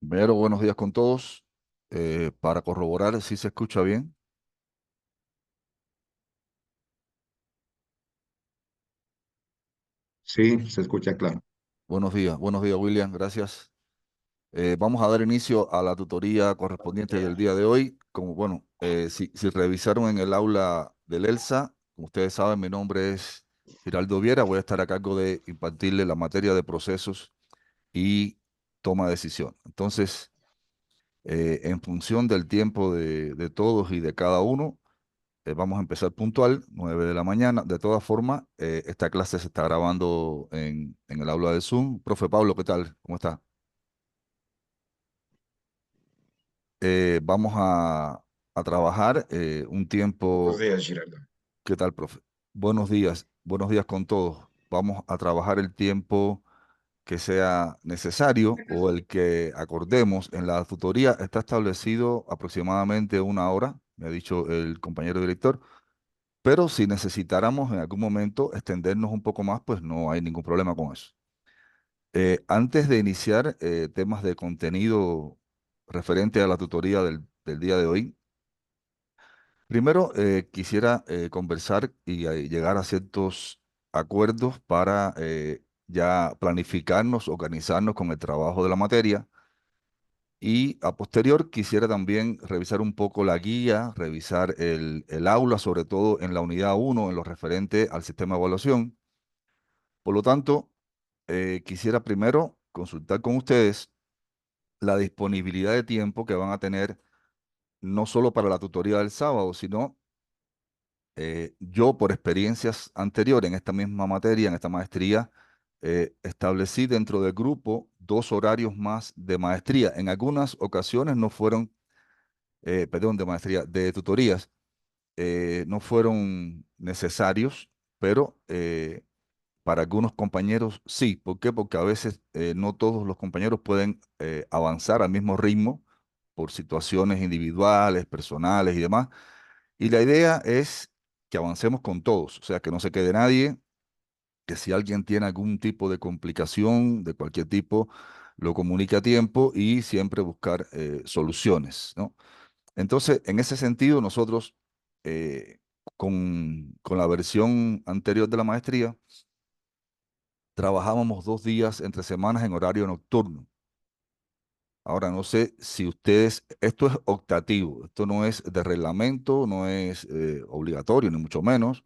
Primero, buenos días con todos. Para corroborar si se escucha bien. Sí, se escucha claro. Buenos días, William, gracias. Vamos a dar inicio a la tutoría correspondiente del día de hoy. Como bueno, si revisaron en el aula del ELSA, como ustedes saben, mi nombre es Giraldo Viera. Voy a estar a cargo de impartirle la materia de procesos y toma de decisión. Entonces, en función del tiempo de todos y de cada uno, vamos a empezar puntual, 9 de la mañana. De todas formas, esta clase se está grabando en el aula de Zoom. Profe Pablo, ¿qué tal? ¿Cómo está? Vamos a trabajar un Buenos tiempo. días, Giraldo. ¿Qué tal, profe? Buenos días con todos. Vamos a trabajar el tiempo que sea necesario o el que acordemos. En la tutoría está establecido aproximadamente una hora, me ha dicho el compañero director. Pero si necesitáramos en algún momento extendernos un poco más, pues no hay ningún problema con eso. Antes de iniciar temas de contenido referente a la tutoría del día de hoy, primero quisiera conversar y llegar a ciertos acuerdos para ya planificarnos, organizarnos con el trabajo de la materia. Y a posterior quisiera también revisar un poco la guía, revisar el aula, sobre todo en la unidad uno en lo referente al sistema de evaluación. Por lo tanto, quisiera primero consultar con ustedes la disponibilidad de tiempo que van a tener no solo para la tutoría del sábado, sino yo por experiencias anteriores en esta misma materia, en esta maestría, establecí dentro del grupo dos horarios más de maestría. En algunas ocasiones no fueron, perdón, de maestría, de tutorías, no fueron necesarios, pero para algunos compañeros sí. ¿Por qué? Porque a veces no todos los compañeros pueden avanzar al mismo ritmo por situaciones individuales, personales y demás. Y la idea es que avancemos con todos, o sea, que no se quede nadie, que si alguien tiene algún tipo de complicación de cualquier tipo, lo comunique a tiempo y siempre buscar soluciones, ¿no? Entonces, en ese sentido, nosotros, eh, con la versión anterior de la maestría, trabajábamos 2 días entre semanas en horario nocturno. Ahora, no sé si ustedes, esto es optativo, esto no es de reglamento, no es obligatorio, ni mucho menos,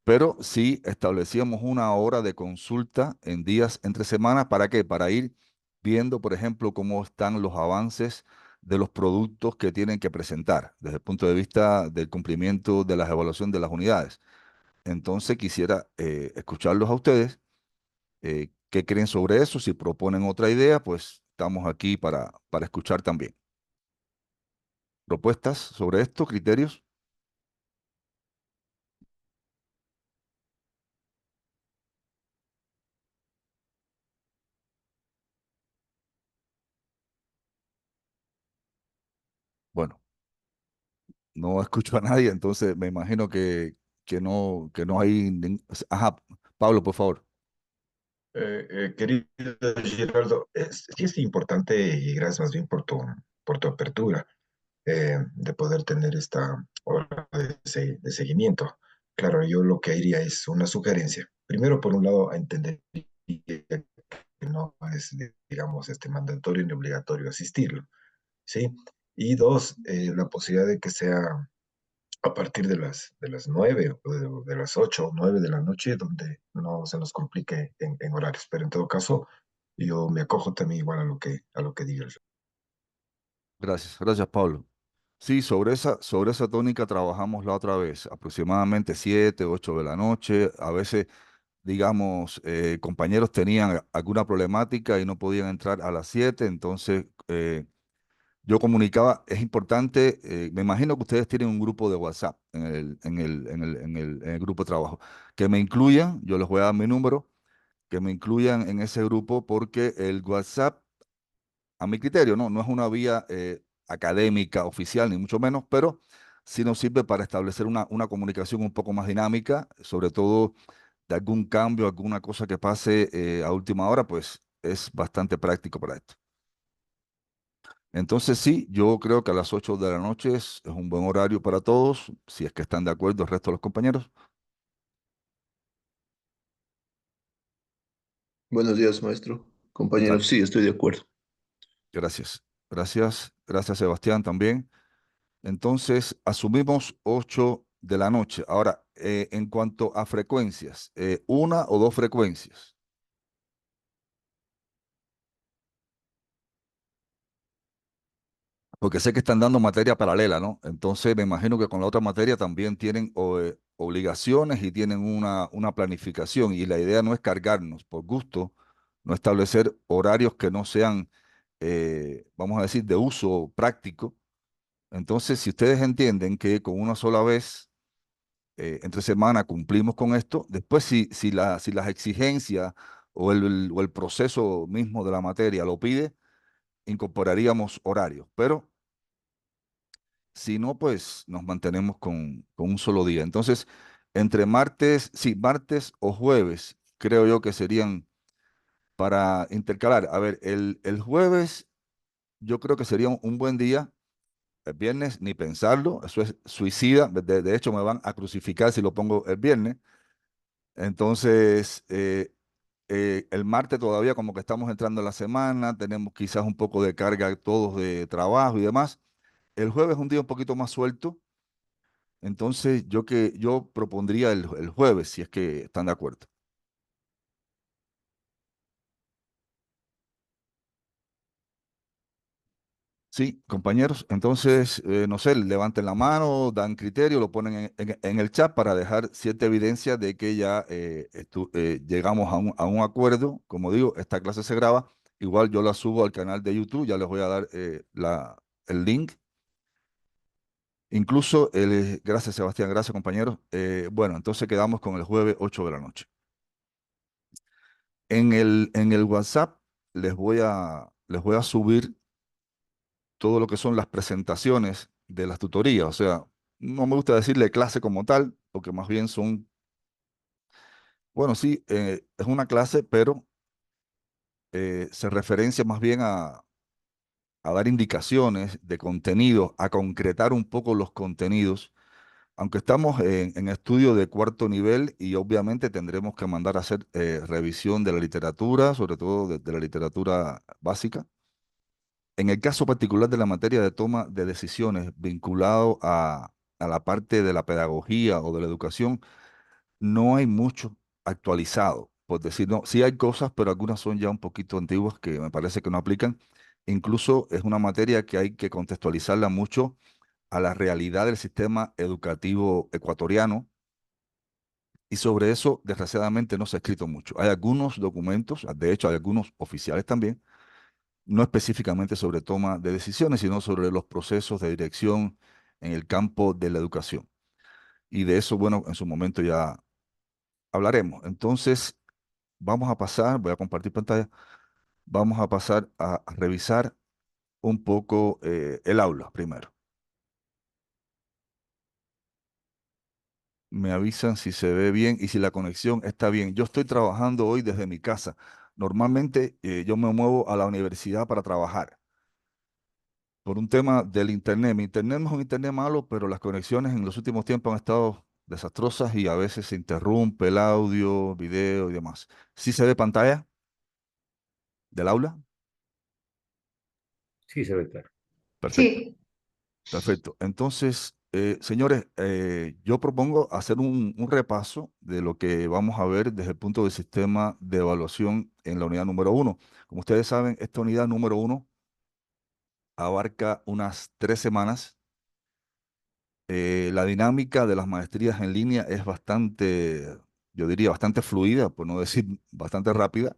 pero sí establecíamos una hora de consulta en días entre semanas. ¿Para qué? Para ir viendo, por ejemplo, cómo están los avances de los productos que tienen que presentar desde el punto de vista del cumplimiento de las evaluaciones de las unidades. Entonces, quisiera escucharlos a ustedes. ¿Qué creen sobre eso? Si proponen otra idea, pues estamos aquí para escuchar también. ¿Propuestas sobre esto? ¿Criterios? Bueno, no escucho a nadie, entonces me imagino que no hay... Ajá, Pablo, por favor. Querido Giraldo, sí es importante y gracias más bien por tu apertura de poder tener esta hora de seguimiento. Claro, yo lo que haría es una sugerencia. Primero, por un lado, a entender que no es, digamos, mandatorio ni obligatorio asistirlo, ¿sí? Y dos, la posibilidad de que sea a partir de las 9 o de las 8 o 9 de la noche, donde no se nos complique en horarios. Pero en todo caso, yo me acojo también igual a lo que digas. Gracias, gracias, Pablo. Sí, sobre esa tónica trabajamos la otra vez, aproximadamente 7, 8 de la noche. A veces, digamos, compañeros tenían alguna problemática y no podían entrar a las 7, entonces yo comunicaba, es importante, me imagino que ustedes tienen un grupo de WhatsApp en el grupo de trabajo, que me incluyan, yo les voy a dar mi número, que me incluyan en ese grupo porque el WhatsApp, a mi criterio, no es una vía académica oficial, ni mucho menos, pero sí nos sirve para establecer una comunicación un poco más dinámica, sobre todo de algún cambio, alguna cosa que pase a última hora, pues es bastante práctico para esto. Entonces sí, yo creo que a las 8 de la noche es un buen horario para todos, si es que están de acuerdo el resto de los compañeros. Buenos días, maestro. ¿Qué tal? Compañeros, sí, estoy de acuerdo. Gracias. Gracias. Gracias, Sebastián, también. Entonces, asumimos 8 de la noche. Ahora, en cuanto a frecuencias, una o dos frecuencias, porque sé que están dando materia paralela, ¿no? Entonces, me imagino que con la otra materia también tienen obligaciones y tienen una planificación. Y la idea no es cargarnos por gusto, no establecer horarios que no sean, vamos a decir, de uso práctico. Entonces, si ustedes entienden que con una sola vez entre semana cumplimos con esto. Después, si las exigencias o el proceso mismo de la materia lo pide, incorporaríamos horarios. Pero si no, pues nos mantenemos con un solo día. Entonces, entre martes, sí, martes o jueves, creo yo que serían para intercalar. A ver, el jueves yo creo que sería un buen día. El viernes, ni pensarlo, eso es suicida. De hecho, me van a crucificar si lo pongo el viernes. Entonces, el martes todavía como que estamos entrando en la semana, tenemos quizás un poco de carga todos de trabajo y demás. El jueves es un día un poquito más suelto, entonces yo propondría el jueves, si es que están de acuerdo. Sí, compañeros, entonces, no sé, levanten la mano, dan criterio, lo ponen en el chat para dejar cierta evidencia de que ya llegamos a un acuerdo. Como digo, esta clase se graba, igual yo la subo al canal de YouTube, ya les voy a dar el link. Incluso, gracias Sebastián, gracias compañeros. Bueno, entonces quedamos con el jueves 8 de la noche. En el WhatsApp les voy a subir todo lo que son las presentaciones de las tutorías. O sea, no me gusta decirle clase como tal, porque más bien son, bueno, sí, es una clase, pero se referencia más bien a dar indicaciones de contenido, a concretar un poco los contenidos, aunque estamos en estudio de cuarto nivel y obviamente tendremos que mandar a hacer revisión de la literatura, sobre todo de la literatura básica. En el caso particular de la materia de toma de decisiones vinculado a la parte de la pedagogía o de la educación, no hay mucho actualizado, por decir, no, sí hay cosas, pero algunas son ya un poquito antiguas que me parece que no aplican. Incluso es una materia que hay que contextualizarla mucho a la realidad del sistema educativo ecuatoriano y sobre eso, desgraciadamente, no se ha escrito mucho. Hay algunos documentos, de hecho hay algunos oficiales también, no específicamente sobre toma de decisiones, sino sobre los procesos de dirección en el campo de la educación. Y de eso, bueno, en su momento ya hablaremos. Entonces, vamos a pasar, voy a compartir pantalla, vamos a pasar a revisar un poco el aula primero. Me avisan si se ve bien y si la conexión está bien. Yo estoy trabajando hoy desde mi casa. Normalmente yo me muevo a la universidad para trabajar por un tema del internet. Mi internet no es un internet malo, pero las conexiones en los últimos tiempos han estado desastrosas y a veces se interrumpe el audio, video y demás. ¿Sí se ve pantalla del aula? Sí, se ve claro. Perfecto, Sí, perfecto. Entonces, señores, yo propongo hacer un repaso de lo que vamos a ver desde el punto del sistema de evaluación en la unidad número uno. Como ustedes saben, esta unidad número uno abarca unas 3 semanas. La dinámica de las maestrías en línea es bastante, yo diría, bastante fluida, por no decir bastante rápida.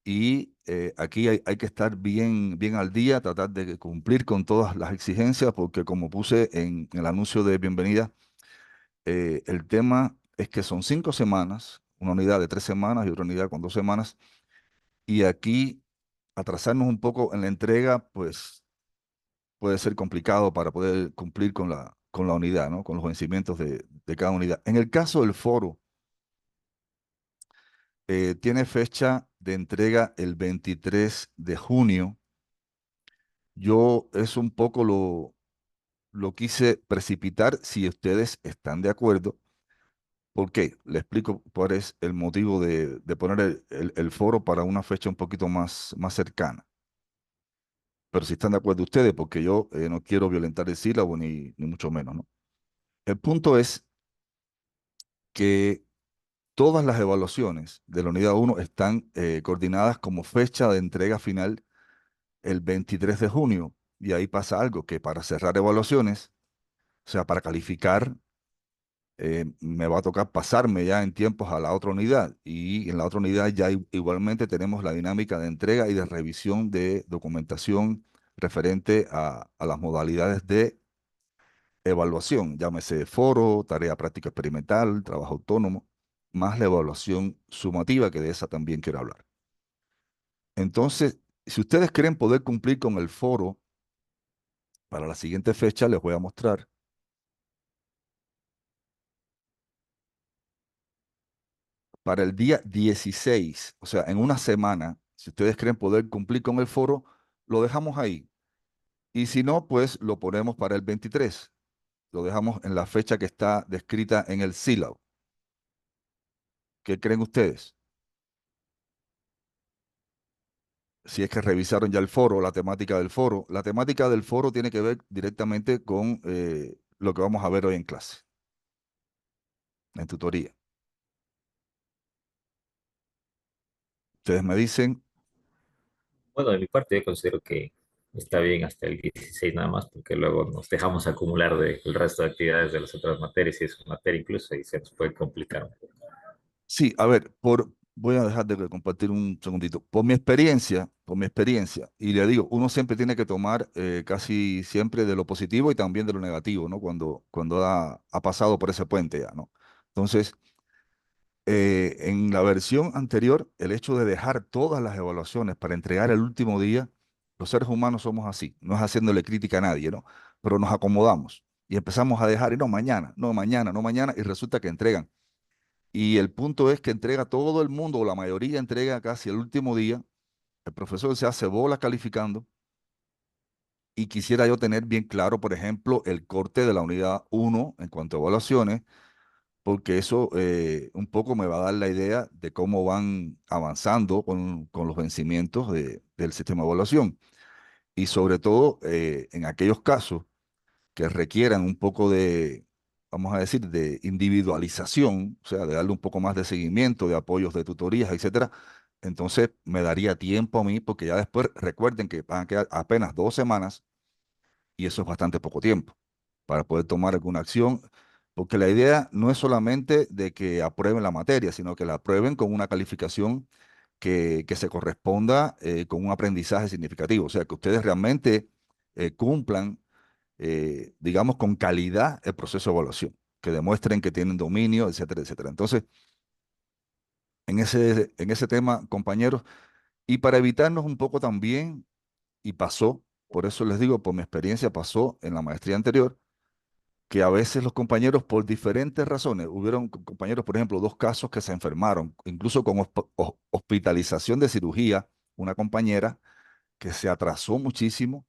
Y aquí hay que estar bien al día, tratar de cumplir con todas las exigencias, porque como puse en el anuncio de bienvenida, el tema es que son 5 semanas, una unidad de 3 semanas y otra unidad con 2 semanas. Y aquí atrasarnos un poco en la entrega, pues puede ser complicado para poder cumplir con la unidad, ¿no? Con los vencimientos de cada unidad. En el caso del foro, tiene fecha de entrega el 23 de junio Yo es un poco lo quise precipitar si ustedes están de acuerdo. ¿Por qué? Le explico cuál es el motivo de poner el foro para una fecha un poquito más cercana. Pero si están de acuerdo ustedes, porque yo no quiero violentar el sílabo ni mucho menos, ¿no? El punto es que todas las evaluaciones de la unidad uno están coordinadas como fecha de entrega final el 23 de junio. Y ahí pasa algo, que para cerrar evaluaciones, o sea, para calificar, me va a tocar pasarme ya en tiempos a la otra unidad. Y en la otra unidad ya igualmente tenemos la dinámica de entrega y de revisión de documentación referente a las modalidades de evaluación, llámese foro, tarea práctica experimental, trabajo autónomo, más la evaluación sumativa, que de esa también quiero hablar. Entonces, si ustedes quieren poder cumplir con el foro para la siguiente fecha, les voy a mostrar. Para el día 16, o sea, en una semana, si ustedes quieren poder cumplir con el foro, lo dejamos ahí. Y si no, pues lo ponemos para el 23. Lo dejamos en la fecha que está descrita en el sílabo. ¿Qué creen ustedes? Si es que revisaron ya el foro, la temática del foro. La temática del foro tiene que ver directamente con lo que vamos a ver hoy en clase, en tutoría. Ustedes me dicen, Bueno, de mi parte yo considero que está bien hasta el 16 nada más, porque luego nos dejamos acumular del resto de actividades de las otras materias y es una materia incluso y se nos puede complicar un poco. sí, a ver, voy a dejar de compartir un segundito. Por mi experiencia, y le digo, uno siempre tiene que tomar casi siempre de lo positivo y también de lo negativo, ¿no? Cuando ha pasado por ese puente ya, ¿no? Entonces, en la versión anterior, el hecho de dejar todas las evaluaciones para entregar el último día, los seres humanos somos así, no es haciéndole crítica a nadie, ¿no? Pero nos acomodamos y empezamos a dejar, y no mañana, no mañana, no mañana, y resulta que entregan. Y el punto es que entrega todo el mundo, o la mayoría entrega casi el último día, el profesor se hace bola calificando, y quisiera yo tener bien claro, por ejemplo, el corte de la unidad uno en cuanto a evaluaciones, porque eso un poco me va a dar la idea de cómo van avanzando con los vencimientos del sistema de evaluación. Y sobre todo en aquellos casos que requieran un poco de, vamos a decir, de individualización, o sea, de darle un poco más de seguimiento, de apoyos de tutorías, etcétera. Entonces me daría tiempo a mí, porque ya después recuerden que van a quedar apenas 2 semanas y eso es bastante poco tiempo para poder tomar alguna acción, porque la idea no es solamente de que aprueben la materia, sino que la aprueben con una calificación que se corresponda con un aprendizaje significativo, o sea, que ustedes realmente cumplan, digamos, con calidad el proceso de evaluación, que demuestren que tienen dominio, etcétera, etcétera. Entonces, en ese tema, compañeros, y para evitarnos un poco también, y pasó, por eso les digo, por mi experiencia pasó en la maestría anterior, que a veces los compañeros, por diferentes razones, hubieron compañeros, por ejemplo, 2 casos que se enfermaron, incluso con hospitalización de cirugía, una compañera que se atrasó muchísimo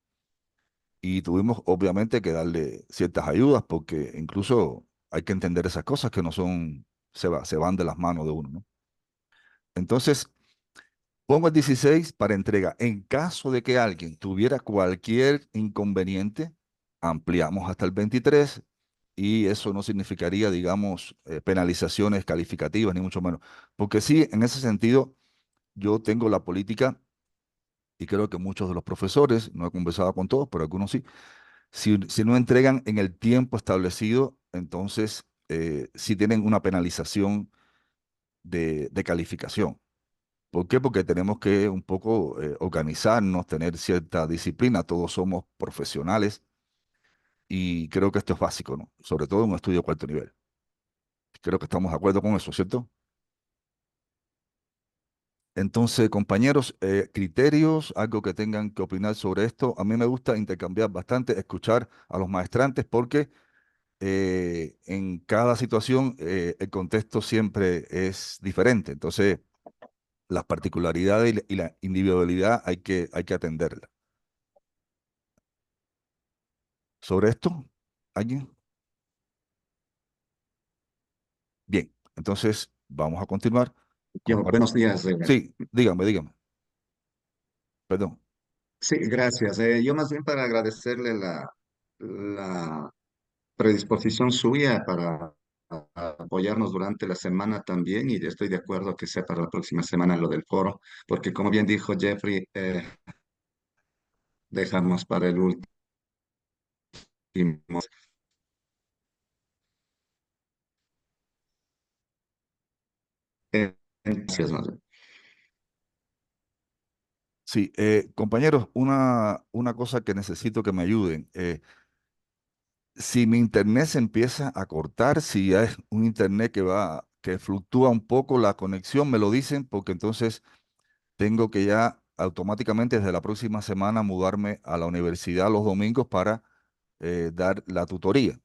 y tuvimos obviamente que darle ciertas ayudas porque incluso hay que entender esas cosas que no son, se van de las manos de uno, ¿no? Entonces, pongo el 16 para entrega. En caso de que alguien tuviera cualquier inconveniente, ampliamos hasta el 23 y eso no significaría, digamos, penalizaciones calificativas, ni mucho menos. Porque sí, en ese sentido, yo tengo la política y creo que muchos de los profesores, no he conversado con todos, pero algunos sí, si no entregan en el tiempo establecido, entonces sí tienen una penalización de calificación. ¿Por qué? Porque tenemos que un poco organizarnos, tener cierta disciplina. Todos somos profesionales y creo que esto es básico, ¿no? Sobre todo en un estudio de cuarto nivel. Creo que estamos de acuerdo con eso, ¿cierto? Entonces, compañeros, criterios, algo que tengan que opinar sobre esto. A mí me gusta intercambiar bastante, escuchar a los maestrantes porque en cada situación el contexto siempre es diferente. Entonces, las particularidades y la individualidad hay que atenderla. sobre esto? ¿Alguien? Bien, entonces vamos a continuar. Comparto. Buenos días. Sí, dígame, perdón. Sí, gracias. Yo más bien para agradecerle la predisposición suya para apoyarnos durante la semana también y estoy de acuerdo que sea para la próxima semana lo del foro, porque como bien dijo Jeffrey, dejamos para el último. Gracias, más bien. Sí, compañeros, una cosa que necesito que me ayuden. Si mi internet se empieza a cortar, si ya es un internet que fluctúa un poco la conexión, me lo dicen, porque entonces tengo que ya automáticamente desde la próxima semana mudarme a la universidad los domingos para dar la tutoría.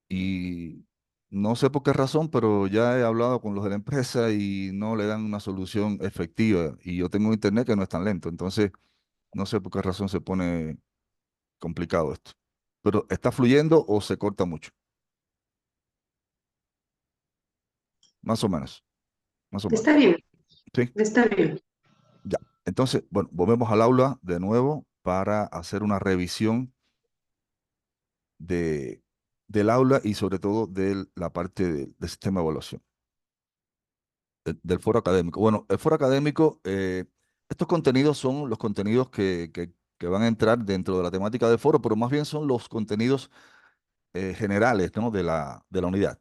Y no sé por qué razón, pero ya he hablado con los de la empresa y no le dan una solución efectiva. Y yo tengo internet que no es tan lento, entonces no sé por qué razón se pone complicado esto. Pero ¿está fluyendo o se corta mucho? Más o menos, más o Está menos. bien, Sí, está bien. ya. Entonces, bueno, volvemos al aula de nuevo para hacer una revisión de, del aula y sobre todo de la parte del sistema de evaluación, del foro académico. Bueno, el foro académico, estos contenidos son los contenidos que van a entrar dentro de la temática del foro, pero más bien son los contenidos generales, ¿no? de la unidad.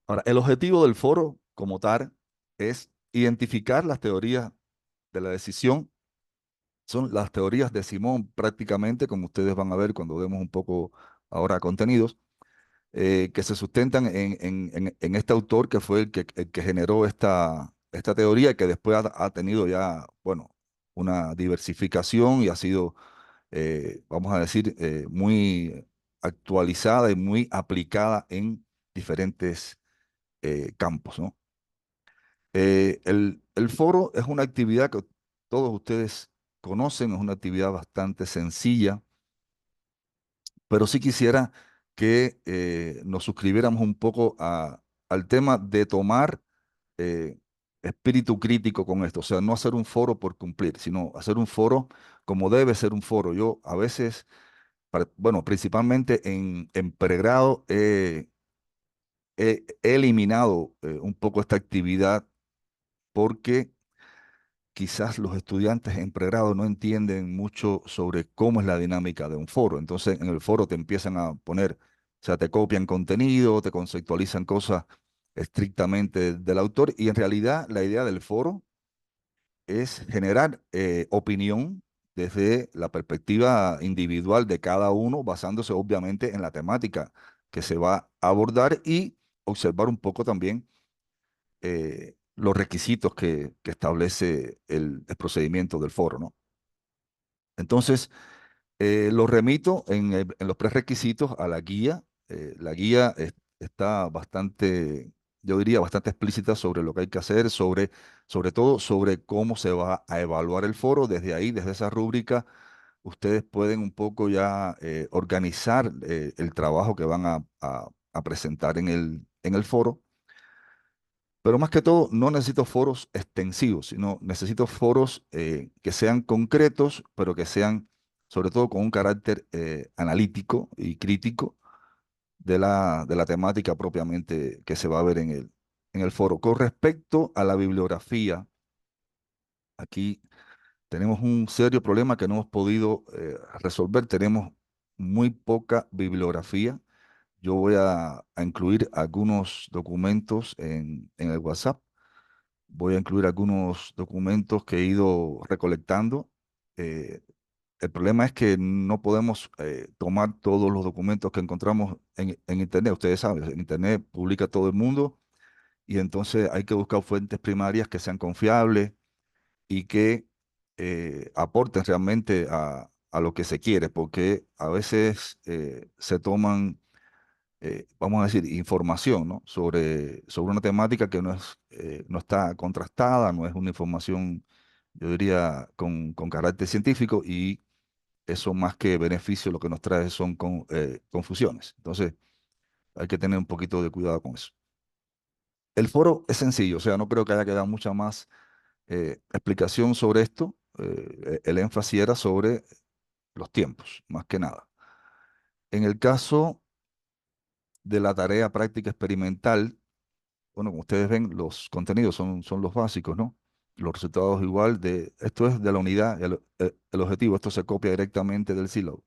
Ahora, el objetivo del foro como tal es identificar las teorías de la decisión. Son las teorías de Simón prácticamente, como ustedes van a ver cuando vemos un poco ahora contenidos, que se sustentan en este autor que fue el que generó esta teoría y que después ha tenido ya, bueno, una diversificación y ha sido, vamos a decir, muy actualizada y muy aplicada en diferentes campos, ¿no? El foro es una actividad que todos ustedes conocen, es una actividad bastante sencilla, pero sí quisiera que nos suscribiéramos un poco al tema de tomar eh, espíritu crítico con esto, o sea, no hacer un foro por cumplir, sino hacer un foro como debe ser un foro. Yo a veces, bueno, principalmente en pregrado, he eliminado un poco esta actividad porque quizás los estudiantes en pregrado no entienden mucho sobre cómo es la dinámica de un foro. Entonces, en el foro te empiezan a poner, o sea, te copian contenido, te conceptualizan cosas estrictamente del autor y en realidad la idea del foro es generar opinión desde la perspectiva individual de cada uno, basándose obviamente en la temática que se va a abordar y observar un poco también los requisitos que establece el procedimiento del foro, ¿no? Entonces, lo remito en los prerequisitos a la guía. La guía está bastante, yo diría, bastante explícita sobre lo que hay que hacer, sobre todo sobre cómo se va a evaluar el foro. Desde ahí, desde esa rúbrica, ustedes pueden un poco ya organizar el trabajo que van a presentar en el foro. Pero más que todo, no necesito foros extensivos, sino necesito foros que sean concretos, pero que sean sobre todo con un carácter analítico y crítico de la temática propiamente que se va a ver en el foro. Con respecto a la bibliografía, aquí tenemos un serio problema que no hemos podido resolver. Tenemos muy poca bibliografía. Yo voy a incluir algunos documentos en el WhatsApp. Voy a incluir algunos documentos que he ido recolectando. Eh, el problema es que no podemos tomar todos los documentos que encontramos en Internet. Ustedes saben, en Internet publica todo el mundo y entonces hay que buscar fuentes primarias que sean confiables y que aporten realmente a lo que se quiere, porque a veces se toman vamos a decir, información, ¿no? Sobre una temática que no está contrastada, no es una información, yo diría, con carácter científico y eso más que beneficio lo que nos trae son confusiones. Entonces, hay que tener un poquito de cuidado con eso. El foro es sencillo, o sea, no creo que haya que dar mucha más explicación sobre esto. El énfasis era sobre los tiempos, más que nada. En el caso de la tarea práctica experimental, bueno, como ustedes ven, los contenidos son los básicos, ¿no? Los resultados igual esto es de la unidad, el objetivo, esto se copia directamente del sílabo.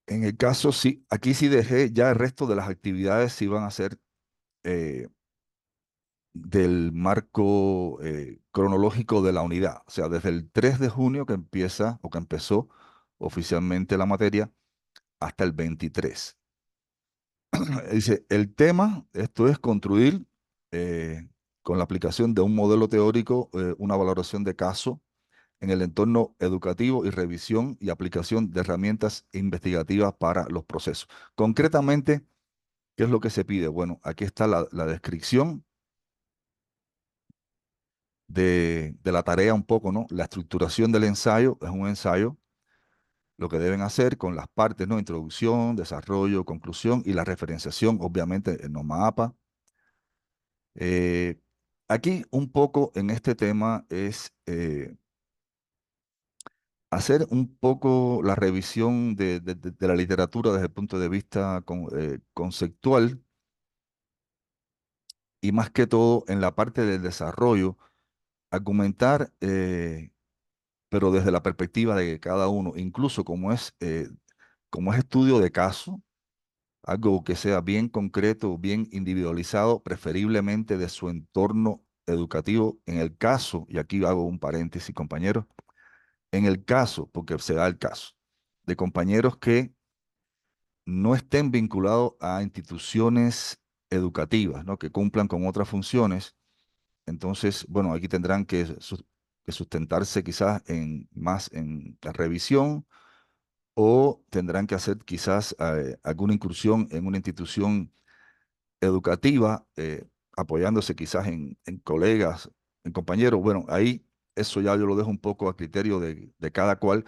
En el caso, sí, aquí sí dejé ya el resto de las actividades, si van a ser eh, del marco cronológico de la unidad, o sea, desde el 3 de junio que empieza o que empezó oficialmente la materia hasta el 23. Dice, el tema, esto es construir con la aplicación de un modelo teórico, una valoración de caso en el entorno educativo y revisión y aplicación de herramientas investigativas para los procesos. Concretamente, ¿qué es lo que se pide? Bueno, aquí está la descripción de la tarea un poco, ¿no? La estructuración del ensayo es un ensayo, lo que deben hacer con las partes, ¿no? Introducción, desarrollo, conclusión y la referenciación, obviamente, en NOMAPA. Eh, Aquí un poco en este tema es hacer un poco la revisión de la literatura desde el punto de vista conceptual y más que todo en la parte del desarrollo, argumentar, pero desde la perspectiva de cada uno, incluso como es estudio de caso, algo que sea bien concreto, bien individualizado, preferiblemente de su entorno educativo, en el caso, y aquí hago un paréntesis, compañeros, en el caso, porque se da el caso, de compañeros que no estén vinculados a instituciones educativas, ¿no? Que cumplan con otras funciones. Entonces, bueno, aquí tendrán que sustentarse quizás más en la revisión o tendrán que hacer quizás alguna incursión en una institución educativa, apoyándose quizás en colegas, en compañeros. Bueno, ahí eso ya yo lo dejo un poco a criterio de cada cual,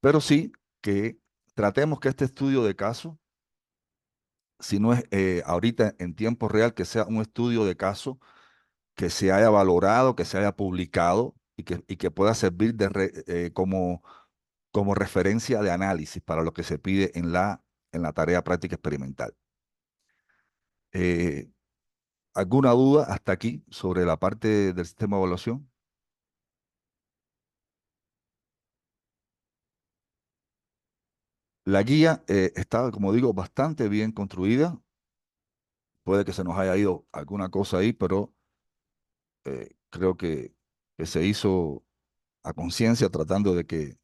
pero sí que tratemos que este estudio de caso, si no es ahorita en tiempo real, que sea un estudio de caso que se haya valorado, que se haya publicado y que pueda servir como referencia de análisis para lo que se pide en la tarea práctica experimental. Eh, ¿Alguna duda hasta aquí sobre la parte del sistema de evaluación? La guía está, como digo, bastante bien construida. Puede que se nos haya ido alguna cosa ahí, pero creo que se hizo a conciencia tratando de que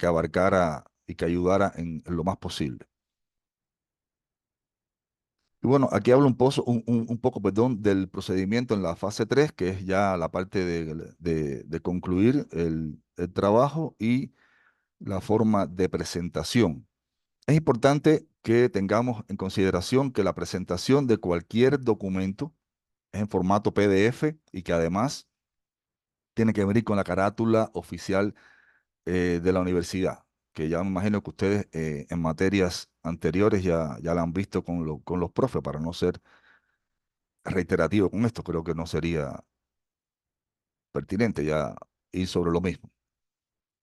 abarcara y que ayudara en lo más posible. Y bueno, aquí hablo un poco, perdón, del procedimiento en la fase 3, que es ya la parte de concluir el trabajo y la forma de presentación. Es importante que tengamos en consideración que la presentación de cualquier documento es en formato PDF y que además tiene que venir con la carátula oficial de la universidad, que ya me imagino que ustedes en materias anteriores ya la han visto con los profes, para no ser reiterativo con esto, creo que no sería pertinente ya ir sobre lo mismo.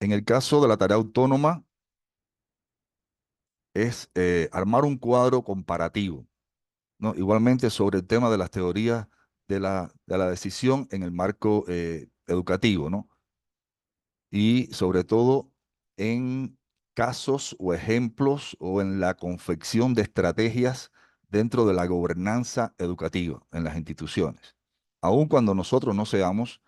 En el caso de la tarea autónoma, es armar un cuadro comparativo, ¿no? Igualmente sobre el tema de las teorías de la decisión en el marco educativo, ¿no? Y sobre todo en casos o ejemplos o en la confección de estrategias dentro de la gobernanza educativa en las instituciones. Aun cuando nosotros no seamos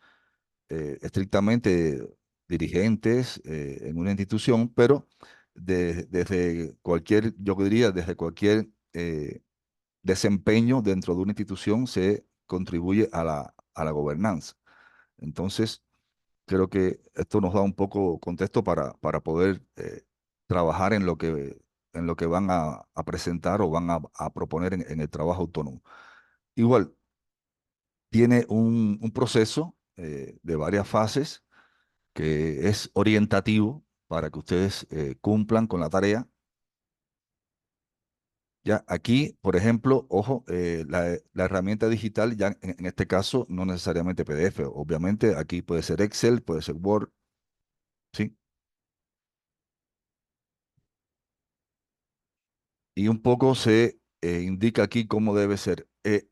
estrictamente dirigentes en una institución, pero desde cualquier, yo diría, desde cualquier desempeño dentro de una institución se contribuye a la gobernanza. Entonces, creo que esto nos da un poco contexto para poder trabajar en lo que van a presentar o van a proponer en el trabajo autónomo. Igual, tiene un proceso de varias fases que es orientativo para que ustedes cumplan con la tarea. Ya aquí, por ejemplo, ojo, la herramienta digital ya en este caso no necesariamente PDF, obviamente aquí puede ser Excel, puede ser Word, ¿sí? Y un poco se indica aquí cómo debe ser.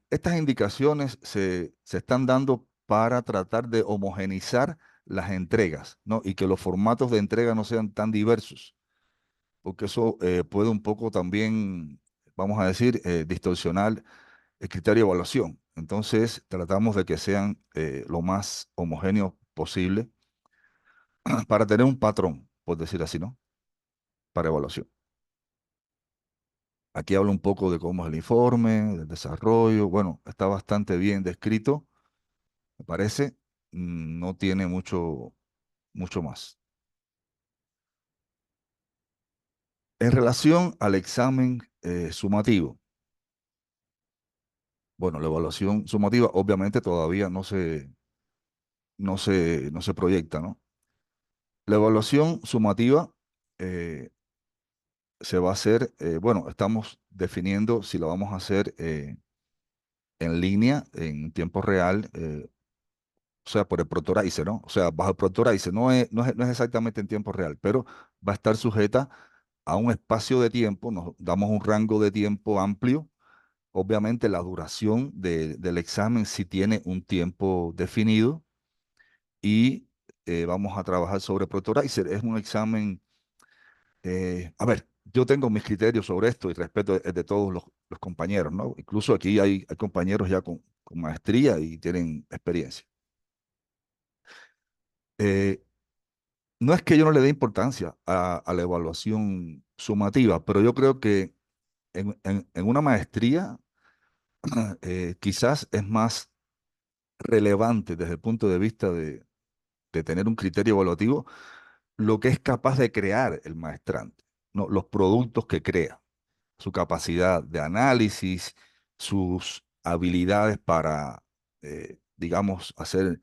Estas indicaciones se están dando para tratar de homogeneizar las entregas, ¿no? Y que los formatos de entrega no sean tan diversos, porque eso puede un poco también, vamos a decir, distorsionar el criterio de evaluación. Entonces, tratamos de que sean lo más homogéneos posible para tener un patrón, por decir así, ¿no? Para evaluación. Aquí habla un poco de cómo es el informe, del desarrollo. Bueno, está bastante bien descrito, me parece. No tiene mucho más. En relación al examen sumativo, bueno, la evaluación sumativa obviamente todavía no se proyecta, ¿no? La evaluación sumativa eh, se va a hacer, bueno, estamos definiendo si la vamos a hacer en línea, en tiempo real, o sea, por el Proctorize, ¿no? O sea, bajo el Proctorize, no es exactamente en tiempo real, pero va a estar sujeta a un espacio de tiempo, nos damos un rango de tiempo amplio. Obviamente la duración del examen sí tiene un tiempo definido y vamos a trabajar sobre Proctorizer. Es un examen, a ver, yo tengo mis criterios sobre esto y respeto el de todos los compañeros, ¿no? Incluso aquí hay compañeros ya con maestría y tienen experiencia. Eh, no es que yo no le dé importancia a la evaluación sumativa, pero yo creo que en una maestría quizás es más relevante desde el punto de vista de tener un criterio evaluativo lo que es capaz de crear el maestrante, ¿no? Los productos que crea, su capacidad de análisis, sus habilidades para, digamos, hacer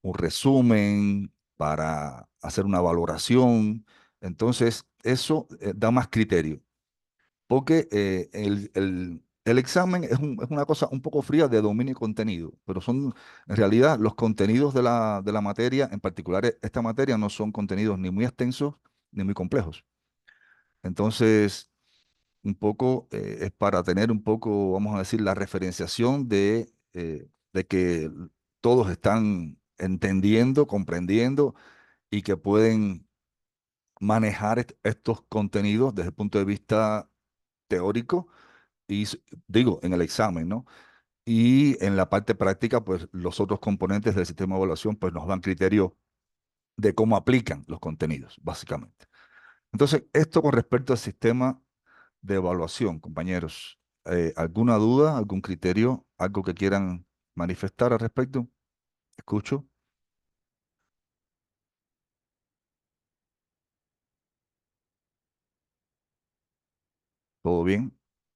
un resumen, para hacer una valoración. Entonces, eso da más criterio, porque el examen es una cosa un poco fría de dominio y contenido, pero son, en realidad, los contenidos de la materia, en particular esta materia, no son contenidos ni muy extensos ni muy complejos. Entonces, un poco es para tener un poco, vamos a decir, la referenciación de que todos están entendiendo, comprendiendo y que pueden manejar estos contenidos desde el punto de vista teórico y digo, en el examen, ¿no? Y en la parte práctica, pues los otros componentes del sistema de evaluación, pues nos dan criterio de cómo aplican los contenidos, básicamente. Entonces, esto con respecto al sistema de evaluación, compañeros. ¿Alguna duda, algún criterio, algo que quieran manifestar al respecto? Escucho. ¿Todo bien?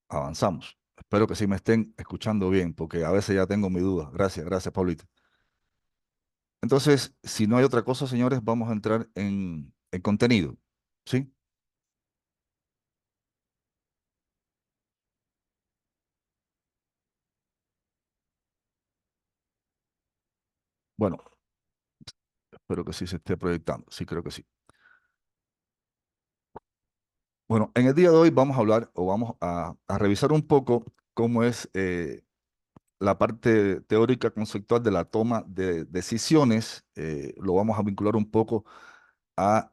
Avanzamos. Espero que sí me estén escuchando bien, porque a veces ya tengo mi duda. Gracias, gracias, Paulito. Entonces, si no hay otra cosa, señores, vamos a entrar en contenido. ¿Sí? Bueno, espero que sí se esté proyectando. Sí, creo que sí. Bueno, en el día de hoy vamos a hablar o vamos a revisar un poco cómo es la parte teórica conceptual de la toma de decisiones. Lo vamos a vincular un poco a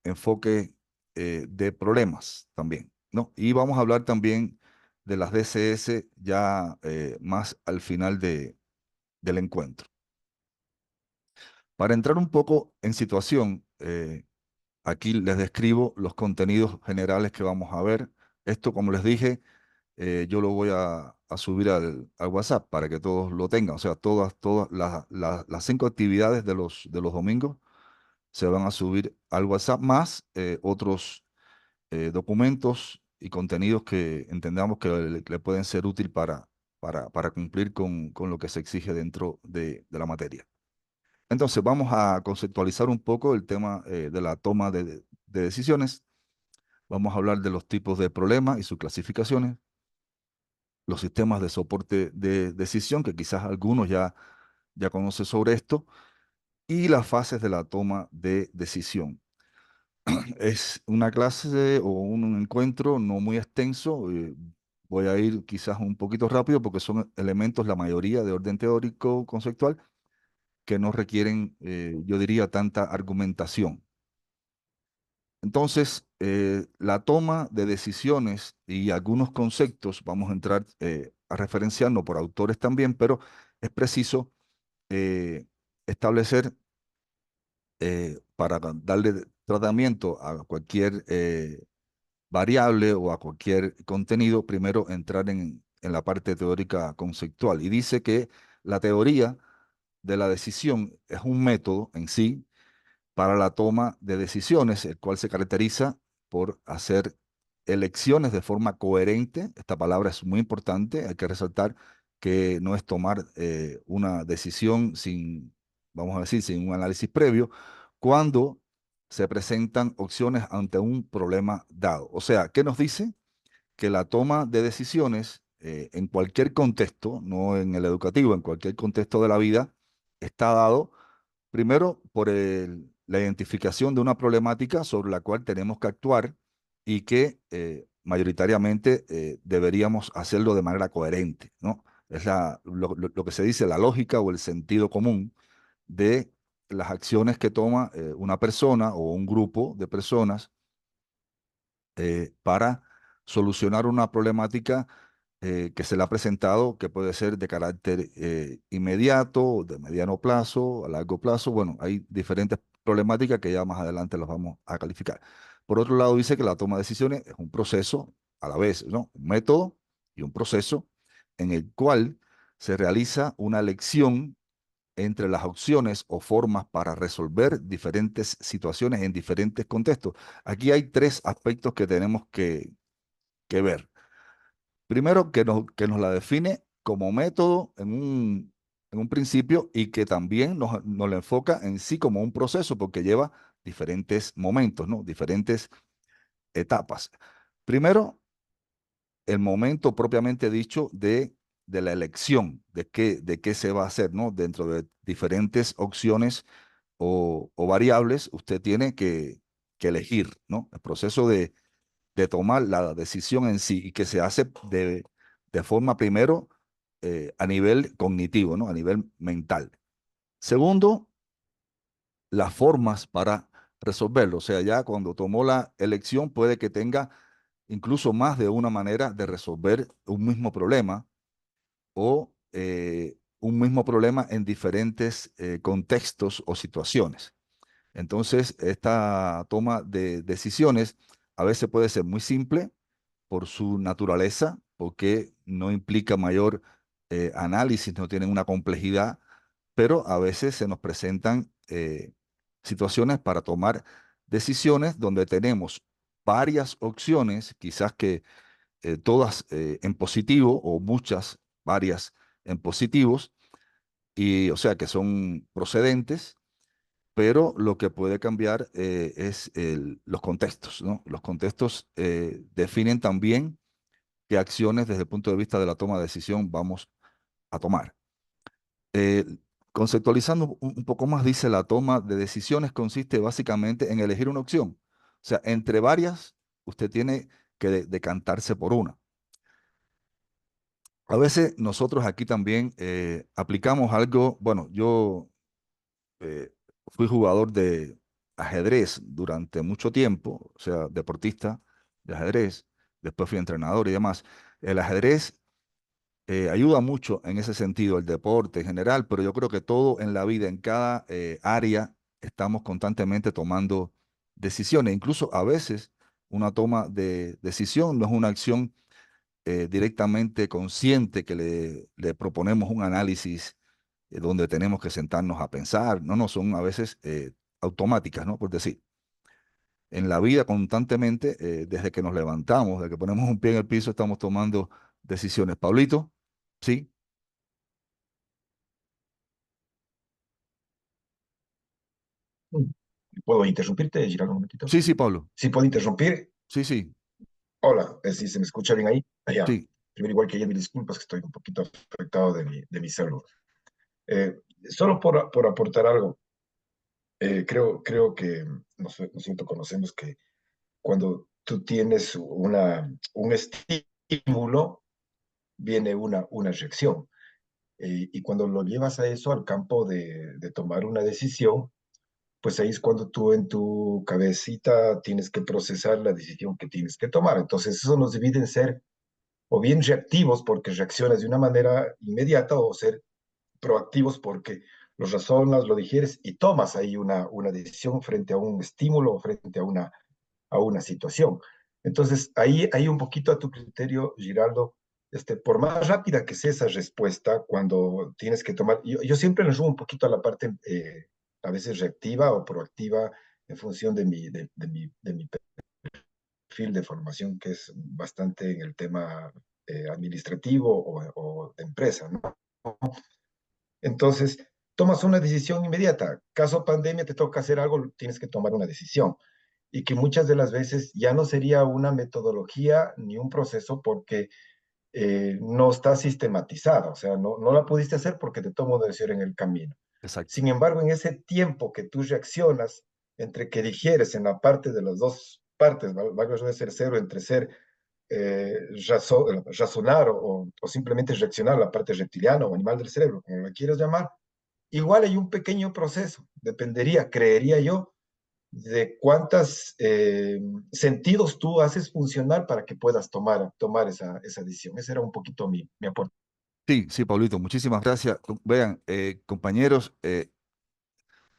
enfoque de problemas también, ¿no? Y vamos a hablar también de las DCS ya más al final del encuentro. Para entrar un poco en situación, aquí les describo los contenidos generales que vamos a ver. Esto, como les dije, yo lo voy a subir al WhatsApp para que todos lo tengan. O sea, todas las 5 actividades de los domingos se van a subir al WhatsApp, más otros documentos y contenidos que entendamos que le pueden ser útil para cumplir con lo que se exige dentro de la materia. Entonces, vamos a conceptualizar un poco el tema de la toma de decisiones. Vamos a hablar de los tipos de problemas y sus clasificaciones, los sistemas de soporte de decisión, que quizás algunos ya conocen sobre esto, y las fases de la toma de decisión. Es una clase o un encuentro no muy extenso. Voy a ir quizás un poquito rápido porque son elementos, la mayoría de orden teórico conceptual, que no requieren, yo diría, tanta argumentación. Entonces, la toma de decisiones y algunos conceptos, vamos a entrar a referenciarnos por autores también, pero es preciso establecer para darle tratamiento a cualquier variable o a cualquier contenido, primero entrar en la parte teórica conceptual. Y dice que la teoría de la decisión es un método en sí para la toma de decisiones, el cual se caracteriza por hacer elecciones de forma coherente. Esta palabra es muy importante, hay que resaltar que no es tomar una decisión sin, vamos a decir, sin un análisis previo, cuando se presentan opciones ante un problema dado. O sea, ¿qué nos dice? Que la toma de decisiones en cualquier contexto, no en el educativo, en cualquier contexto de la vida, está dado primero por la identificación de una problemática sobre la cual tenemos que actuar y que mayoritariamente deberíamos hacerlo de manera coherente, ¿no? Es lo que se dice la lógica o el sentido común de las acciones que toma una persona o un grupo de personas para solucionar una problemática que se le ha presentado, que puede ser de carácter inmediato, de mediano plazo, a largo plazo. Bueno, hay diferentes problemáticas que ya más adelante las vamos a calificar. Por otro lado, dice que la toma de decisiones es un proceso a la vez, ¿no? Un método y un proceso en el cual se realiza una elección entre las opciones o formas para resolver diferentes situaciones en diferentes contextos. Aquí hay tres aspectos que tenemos que ver. Primero, que nos la define como método en un principio y que también nos la enfoca en sí como un proceso porque lleva diferentes momentos, ¿no? Diferentes etapas. Primero, el momento propiamente dicho de la elección, de qué se va a hacer, ¿no? Dentro de diferentes opciones o variables, usted tiene que elegir, ¿no? El proceso de tomar la decisión en sí y que se hace de forma primero a nivel cognitivo, ¿no? A nivel mental. Segundo, las formas para resolverlo. O sea, ya cuando tomó la elección puede que tenga incluso más de una manera de resolver un mismo problema o un mismo problema en diferentes contextos o situaciones. Entonces, esta toma de decisiones a veces puede ser muy simple por su naturaleza, porque no implica mayor análisis, no tienen una complejidad, pero a veces se nos presentan situaciones para tomar decisiones donde tenemos varias opciones, quizás que todas en positivo o muchas, varias en positivos, y o sea que son procedentes, pero lo que puede cambiar es los contextos, ¿no? Los contextos definen también qué acciones desde el punto de vista de la toma de decisión vamos a tomar. Eh, Conceptualizando un poco más, dice la toma de decisiones consiste básicamente en elegir una opción. O sea, entre varias, usted tiene que decantarse por una. A veces nosotros aquí también aplicamos algo, bueno, yo eh, fui jugador de ajedrez durante mucho tiempo, o sea, deportista de ajedrez, después fui entrenador y demás. El ajedrez ayuda mucho en ese sentido, el deporte en general, pero yo creo que todo en la vida, en cada área, estamos constantemente tomando decisiones. Incluso a veces una toma de decisión no es una acción directamente consciente que le proponemos un análisis donde tenemos que sentarnos a pensar. No, no, son a veces automáticas, ¿no? Por decir, en la vida constantemente, desde que nos levantamos, desde que ponemos un pie en el piso, estamos tomando decisiones. Pablito, ¿sí? ¿Puedo interrumpirte, Giraldo, un momentito? Sí, sí, Pablo. Sí, puedo interrumpir. Sí, sí, Hola, si se me escucha bien ahí. Ya. sí. Primero, igual que ayer, mis disculpas que estoy un poquito afectado de mi salud. Eh, Solo por aportar algo, creo que nosotros conocemos que cuando tú tienes un estímulo, viene una reacción. Y cuando lo llevas a eso, al campo de tomar una decisión, pues ahí es cuando tú en tu cabecita tienes que procesar la decisión que tienes que tomar. Entonces, eso nos divide en ser o bien reactivos porque reaccionas de una manera inmediata o ser proactivos porque lo razonas, lo digieres y tomas ahí una decisión frente a un estímulo o frente a una situación. Entonces, ahí un poquito a tu criterio, Giraldo, por más rápida que sea esa respuesta, cuando tienes que tomar, yo siempre le subo un poquito a la parte a veces reactiva o proactiva en función de mi perfil de formación, que es bastante en el tema administrativo o de empresa, ¿no? Entonces, tomas una decisión inmediata. Caso pandemia, te toca hacer algo, tienes que tomar una decisión. Y que muchas de las veces ya no sería una metodología ni un proceso porque no está sistematizada. O sea, no la pudiste hacer porque te tomó una decisión en el camino. Exacto. Sin embargo, en ese tiempo que tú reaccionas, entre que digieres en la parte de las dos partes, valga de ser cero, entre ser razonar o simplemente reaccionar a la parte reptiliana o animal del cerebro, como lo quieras llamar, igual hay un pequeño proceso, dependería, creería yo, de cuántos sentidos tú haces funcionar para que puedas tomar esa decisión. Ese era un poquito mi aporte. Sí, sí, Pablito, muchísimas gracias. Vean, compañeros,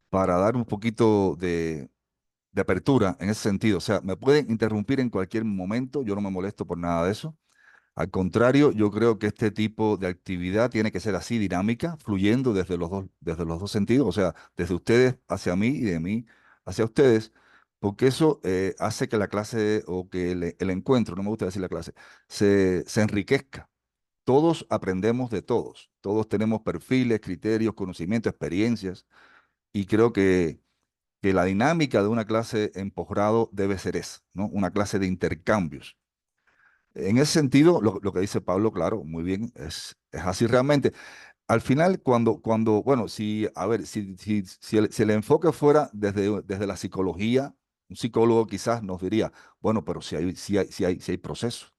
para dar un poquito de apertura en ese sentido, o sea, me pueden interrumpir en cualquier momento, yo no me molesto por nada de eso. Al contrario, yo creo que este tipo de actividad tiene que ser así, dinámica, fluyendo desde los dos sentidos, o sea, desde ustedes hacia mí y de mí hacia ustedes, porque eso hace que la clase o que el encuentro, no me gusta decir la clase, se enriquezca. Todos aprendemos de todos, todos tenemos perfiles, criterios, conocimientos, experiencias, y creo que la dinámica de una clase en posgrado debe ser esa, ¿no? Una clase de intercambios. En ese sentido, lo que dice Pablo, claro, muy bien, es así realmente. Al final, bueno, si, a ver, si el enfoque fuera desde la psicología, un psicólogo quizás nos diría, bueno, pero si hay procesos.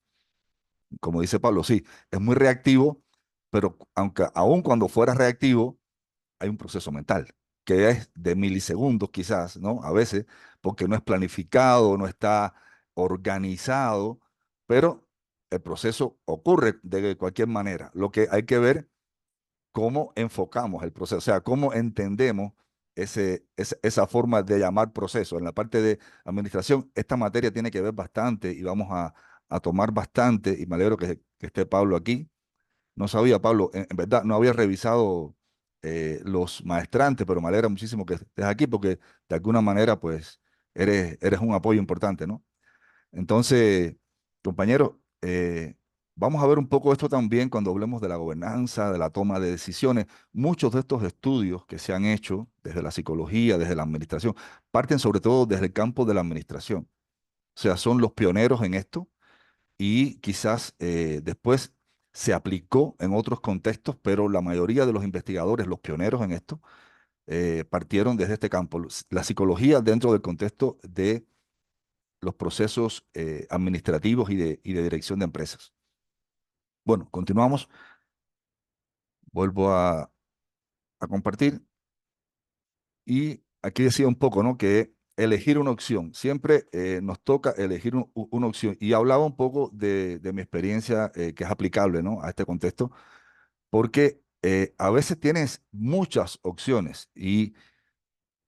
Como dice Pablo, sí, es muy reactivo, pero aunque aun cuando fuera reactivo, hay un proceso mental que es de milisegundos quizás, ¿no? A veces, porque no es planificado, no está organizado, pero el proceso ocurre de cualquier manera. Lo que hay que ver cómo enfocamos el proceso, o sea, cómo entendemos esa forma de llamar proceso. En la parte de administración, esta materia tiene que ver bastante y vamos a tomar bastante, y me alegro que esté Pablo aquí. No sabía, Pablo, en verdad, no había revisado los maestrantes, pero me alegra muchísimo que estés aquí porque de alguna manera, pues, eres un apoyo importante, ¿no? Entonces, compañeros, vamos a ver un poco esto también cuando hablemos de la gobernanza, de la toma de decisiones. Muchos de estos estudios que se han hecho desde la psicología, desde la administración, parten sobre todo desde el campo de la administración. O sea, son los pioneros en esto y quizás después se aplicó en otros contextos, pero la mayoría de los investigadores, los pioneros en esto, partieron desde este campo. La psicología dentro del contexto de los procesos administrativos y de dirección de empresas. Bueno, continuamos. Vuelvo a compartir. Y aquí decía un poco, ¿no? Que elegir una opción. Siempre nos toca elegir una opción. Y hablaba un poco de mi experiencia que es aplicable, ¿no? A este contexto, porque a veces tienes muchas opciones y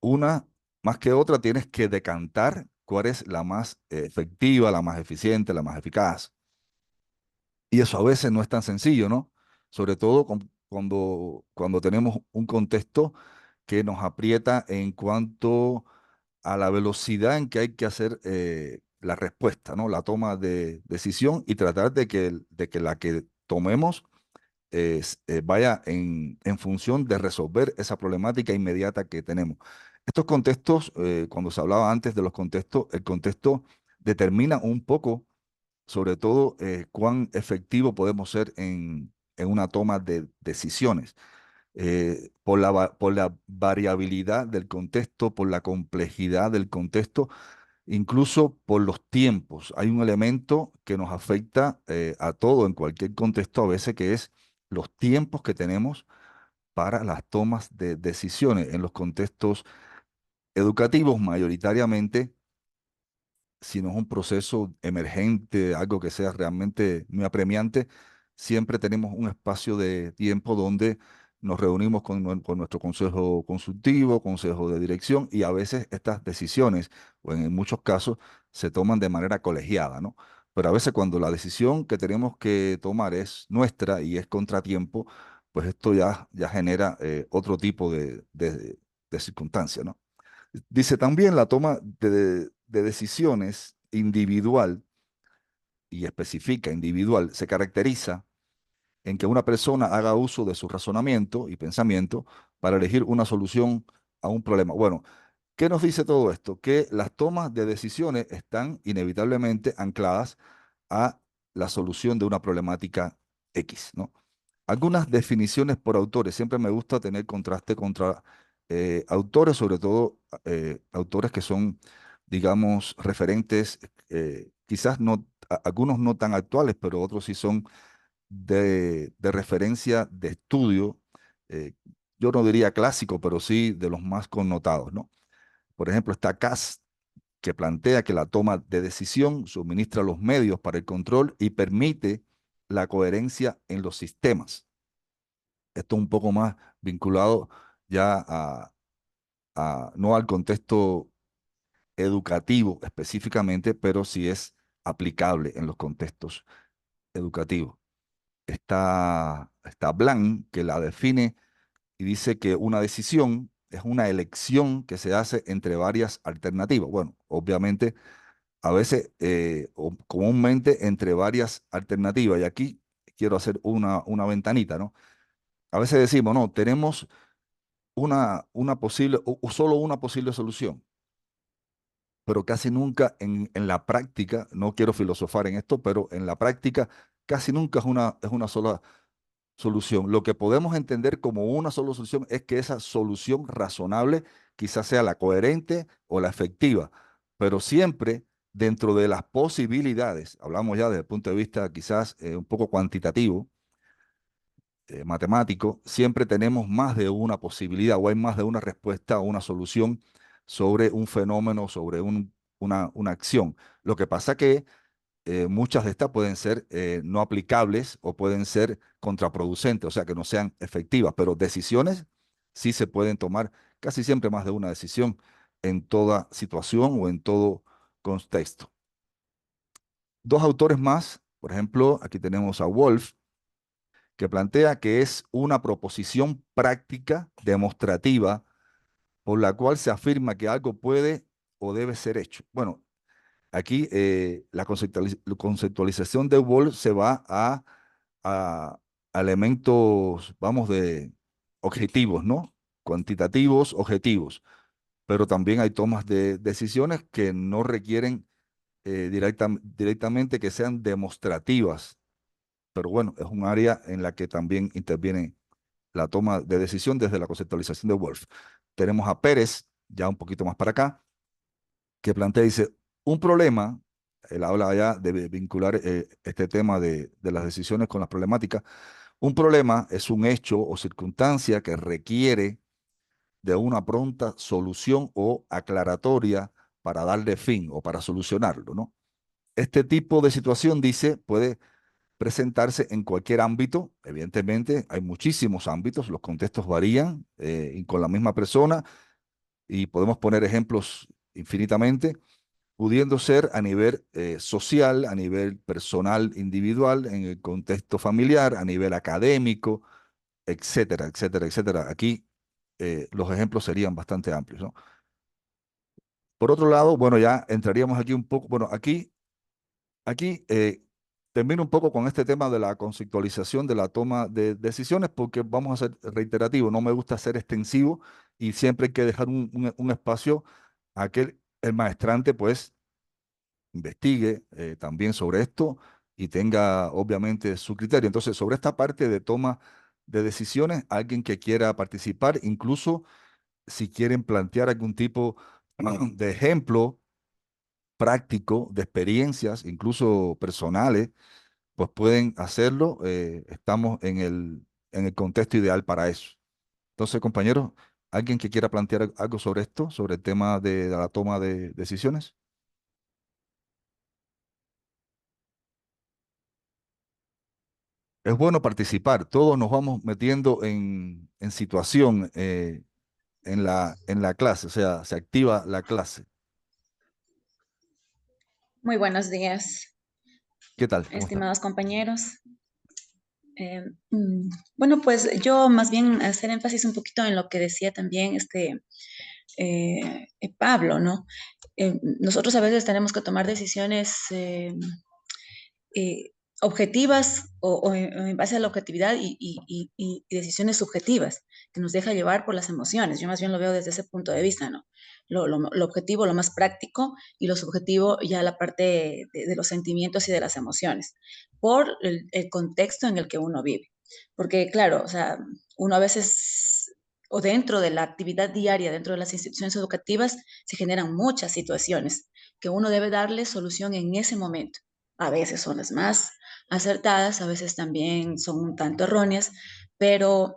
una más que otra tienes que decantar cuál es la más efectiva, la más eficiente, la más eficaz. Y eso a veces no es tan sencillo, ¿no? Sobre todo cuando tenemos un contexto que nos aprieta en cuanto a la velocidad en que hay que hacer la respuesta, ¿no? La toma de decisión y tratar de que la que tomemos vaya en función de resolver esa problemática inmediata que tenemos. Estos contextos, cuando se hablaba antes de los contextos, el contexto determina un poco, sobre todo, cuán efectivo podemos ser en una toma de decisiones. Por la variabilidad del contexto, por la complejidad del contexto, incluso por los tiempos. Hay un elemento que nos afecta a todo en cualquier contexto a veces, que es los tiempos que tenemos para las tomas de decisiones. En los contextos educativos, mayoritariamente, si no es un proceso emergente, algo que sea realmente muy apremiante, siempre tenemos un espacio de tiempo donde nos reunimos con nuestro consejo consultivo, consejo de dirección, y a veces estas decisiones, o en muchos casos, se toman de manera colegiada, ¿no? Pero a veces cuando la decisión que tenemos que tomar es nuestra y es contratiempo, pues esto ya genera otro tipo de circunstancia, ¿no? Dice también la toma de decisiones individual, y especifica individual, se caracteriza en que una persona haga uso de su razonamiento y pensamiento para elegir una solución a un problema. Bueno, ¿qué nos dice todo esto? Que las tomas de decisiones están inevitablemente ancladas a la solución de una problemática X, ¿no? Algunas definiciones por autores. Siempre me gusta tener contraste contra autores, sobre todo autores que son, digamos, referentes, quizás no, algunos no tan actuales, pero otros sí son de referencia, de estudio. eh, yo no diría clásico, pero sí de los más connotados, ¿no? Por ejemplo, está Cass, que plantea que la toma de decisión suministra los medios para el control y permite la coherencia en los sistemas. Esto un poco más vinculado ya no al contexto educativo específicamente, pero sí es aplicable en los contextos educativos. Está Blanc, que la define y dice que una decisión es una elección que se hace entre varias alternativas. Bueno, obviamente, a veces, o comúnmente, entre varias alternativas. Y aquí quiero hacer una ventanita, ¿no? A veces decimos, no, tenemos una posible, o solo una posible solución, pero casi nunca en la práctica, no quiero filosofar en esto, pero en la práctica casi nunca es una sola solución. Lo que podemos entender como una sola solución es que esa solución razonable quizás sea la coherente o la efectiva, pero siempre dentro de las posibilidades, hablamos ya desde el punto de vista quizás un poco cuantitativo, matemático, siempre tenemos más de una posibilidad o hay más de una respuesta o una solución sobre un fenómeno, sobre una acción. Lo que pasa que muchas de estas pueden ser no aplicables o pueden ser contraproducentes, o sea, que no sean efectivas, pero decisiones sí se pueden tomar, casi siempre más de una decisión en toda situación o en todo contexto. Dos autores más, por ejemplo, aquí tenemos a Wolf, que plantea que es una proposición práctica demostrativa por la cual se afirma que algo puede o debe ser hecho. Bueno, aquí la conceptualización de Wolf se va a elementos, vamos, de objetivos, ¿no? Cuantitativos, objetivos, pero también hay tomas de decisiones que no requieren directamente que sean demostrativas, pero bueno, es un área en la que también interviene la toma de decisión desde la conceptualización de Wolf. Tenemos a Pérez, ya un poquito más para acá, que plantea, dice, un problema, él habla ya de vincular este tema de las decisiones con las problemáticas, un problema es un hecho o circunstancia que requiere de una pronta solución o aclaratoria para darle fin o para solucionarlo, ¿no? Este tipo de situación, dice, puede presentarse en cualquier ámbito. Evidentemente, hay muchísimos ámbitos, los contextos varían y con la misma persona, y podemos poner ejemplos infinitamente, pudiendo ser a nivel social, a nivel personal, individual, en el contexto familiar, a nivel académico, etcétera, etcétera, etcétera. Aquí los ejemplos serían bastante amplios, ¿no? Por otro lado, bueno, ya entraríamos aquí un poco, bueno, aquí termino un poco con este tema de la conceptualización de la toma de decisiones porque vamos a ser reiterativos. No me gusta ser extensivo y siempre hay que dejar un espacio a que el maestrante pues investigue también sobre esto y tenga obviamente su criterio. Entonces, sobre esta parte de toma de decisiones, alguien que quiera participar, incluso si quieren plantear algún tipo de ejemplo práctico, de experiencias, incluso personales, pues pueden hacerlo. Estamos en el contexto ideal para eso. Entonces, compañeros, ¿alguien que quiera plantear algo sobre esto, sobre el tema de la toma de decisiones? Es bueno participar, todos nos vamos metiendo en situación en la clase, o sea, se activa la clase. Muy buenos días, ¿Qué tal? ¿Cómo está? estimados compañeros. Eh, mm, bueno, pues yo más bien hacer énfasis un poquito en lo que decía también Pablo, ¿no? Nosotros a veces tenemos que tomar decisiones eh, objetivas o en base a la objetividad y decisiones subjetivas que nos deja llevar por las emociones. Yo más bien lo veo desde ese punto de vista, ¿no? Lo objetivo, lo más práctico y lo subjetivo ya la parte de los sentimientos y de las emociones, por el contexto en el que uno vive. Porque claro, o sea, uno a veces o dentro de la actividad diaria, dentro de las instituciones educativas, se generan muchas situaciones que uno debe darle solución en ese momento. A veces son las más acertadas, a veces también son un tanto erróneas, pero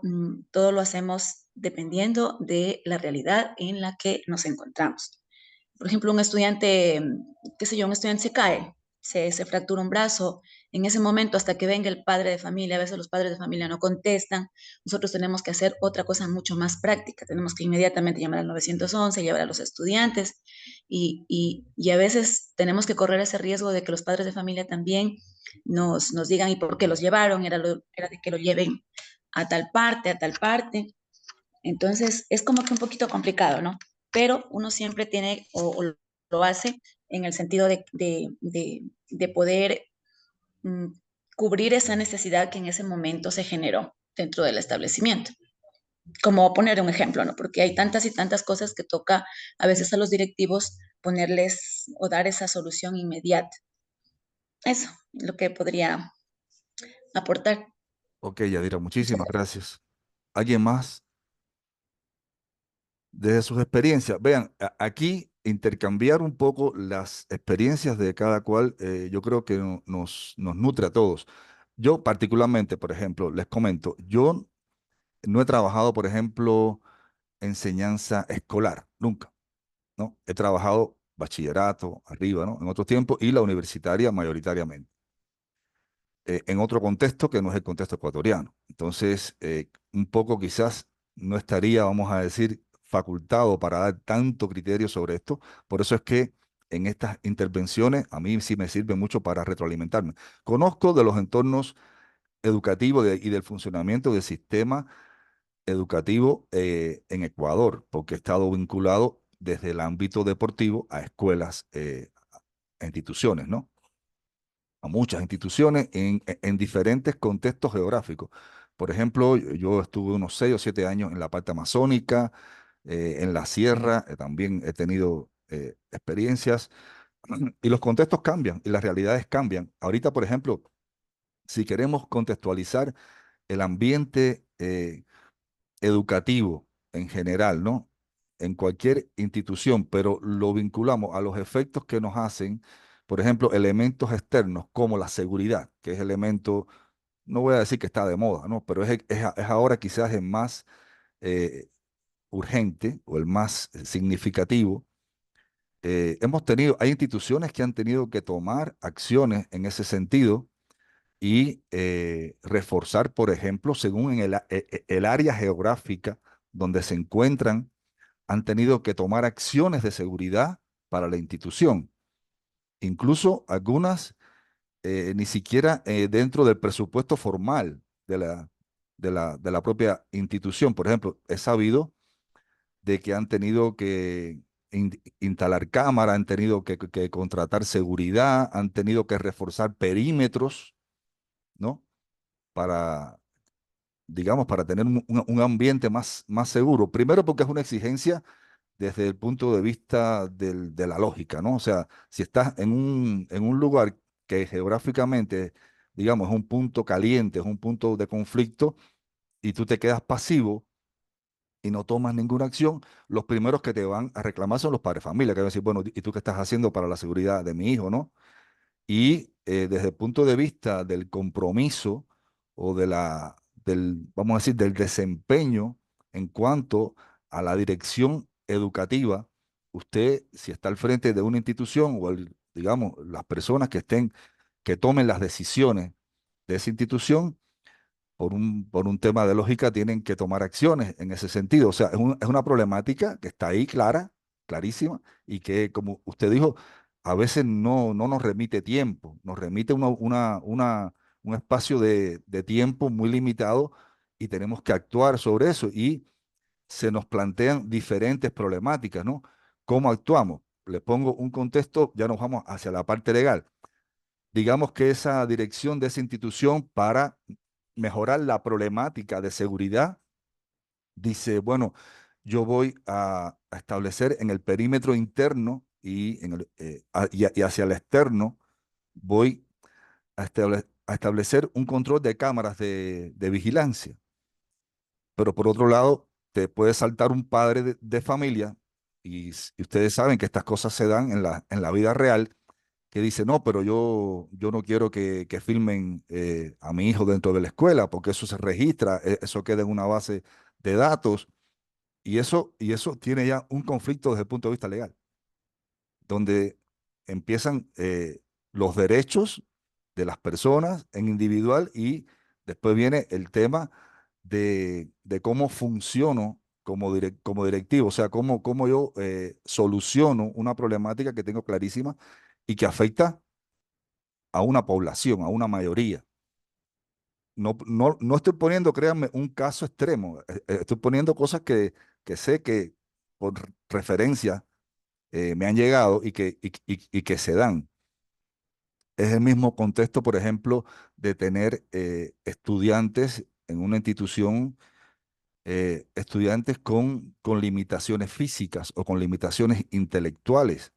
todo lo hacemos dependiendo de la realidad en la que nos encontramos. Por ejemplo, un estudiante, qué sé yo, un estudiante se cae, se fractura un brazo, en ese momento hasta que venga el padre de familia, a veces los padres de familia no contestan, nosotros tenemos que hacer otra cosa mucho más práctica, tenemos que inmediatamente llamar al 911, llevar a los estudiantes y a veces tenemos que correr ese riesgo de que los padres de familia también nos digan, ¿y por qué los llevaron? Era de que lo lleven a tal parte, a tal parte. Entonces, es como que un poquito complicado, ¿no? Pero uno siempre tiene o lo hace en el sentido de poder mm, cubrir esa necesidad que en ese momento se generó dentro del establecimiento. Como poner un ejemplo, ¿no? Porque hay tantas y tantas cosas que toca a veces a los directivos ponerles o dar esa solución inmediata. Eso, lo que podría aportar. Ok, Yadira, Muchas muchísimas gracias. gracias. ¿Alguien más? Desde sus experiencias, vean, aquí intercambiar un poco las experiencias de cada cual, yo creo que nos nutre a todos. Yo particularmente, por ejemplo, les comento, yo no he trabajado, por ejemplo, enseñanza escolar, nunca, ¿no? He trabajado bachillerato, arriba, ¿no? En otros tiempos y la universitaria mayoritariamente, en otro contexto que no es el contexto ecuatoriano. Entonces, un poco quizás no estaría, vamos a decir, facultado para dar tanto criterio sobre esto. Por eso es que en estas intervenciones a mí sí me sirve mucho para retroalimentarme. Conozco de los entornos educativos y del funcionamiento del sistema educativo en Ecuador, porque he estado vinculado desde el ámbito deportivo a escuelas, a instituciones, ¿no? A muchas instituciones en diferentes contextos geográficos. Por ejemplo, yo estuve unos 6 o 7 años en la parte amazónica, en la sierra, también he tenido experiencias y los contextos cambian y las realidades cambian. Ahorita, por ejemplo, si queremos contextualizar el ambiente educativo en general, ¿no? En cualquier institución, pero lo vinculamos a los efectos que nos hacen, por ejemplo, elementos externos como la seguridad, que es elemento, no voy a decir que está de moda, ¿no? Pero es ahora quizás el más eh, urgente o el más significativo. Hay instituciones que han tenido que tomar acciones en ese sentido y reforzar, por ejemplo, según en el área geográfica donde se encuentran, han tenido que tomar acciones de seguridad para la institución. Incluso algunas ni siquiera dentro del presupuesto formal de la propia institución. Por ejemplo, he sabido de que han tenido que instalar cámara, han tenido que contratar seguridad, han tenido que reforzar perímetros, ¿no? Para, digamos, para tener un ambiente más seguro. Primero porque es una exigencia desde el punto de vista de la lógica, ¿no? O sea, si estás en un lugar que geográficamente, digamos, es un punto caliente, es un punto de conflicto, y tú te quedas pasivo y no tomas ninguna acción, los primeros que te van a reclamar son los padres de familia, que van a decir, bueno, ¿y tú qué estás haciendo para la seguridad de mi hijo, no? Y desde el punto de vista del compromiso o vamos a decir, del desempeño en cuanto a la dirección educativa, usted, si está al frente de una institución o, digamos, las personas que tomen las decisiones de esa institución, por un tema de lógica, tienen que tomar acciones en ese sentido. O sea, es una problemática que está ahí clara, clarísima, y que, como usted dijo, a veces no nos remite tiempo, nos remite un espacio de tiempo muy limitado y tenemos que actuar sobre eso. Y se nos plantean diferentes problemáticas, ¿no? ¿Cómo actuamos? Le pongo un contexto, ya nos vamos hacia la parte legal. Digamos que esa dirección de esa institución, para mejorar la problemática de seguridad, dice, bueno, yo voy a establecer en el perímetro interno y hacia el externo, voy a establecer un control de cámaras de vigilancia. Pero por otro lado, te puede saltar un padre de familia, y ustedes saben que estas cosas se dan en la vida real, que dice, no, pero yo no quiero que filmen a mi hijo dentro de la escuela, porque eso se registra, eso queda en una base de datos, y eso tiene ya un conflicto desde el punto de vista legal, donde empiezan los derechos de las personas en individual, y después viene el tema de cómo funciono como directivo, o sea, cómo yo soluciono una problemática que tengo clarísima y que afecta a una población, a una mayoría. No estoy poniendo, créanme, un caso extremo, estoy poniendo cosas que sé que por referencia me han llegado y que se dan. Es el mismo contexto, por ejemplo, de tener estudiantes en una institución, estudiantes con limitaciones físicas o con limitaciones intelectuales.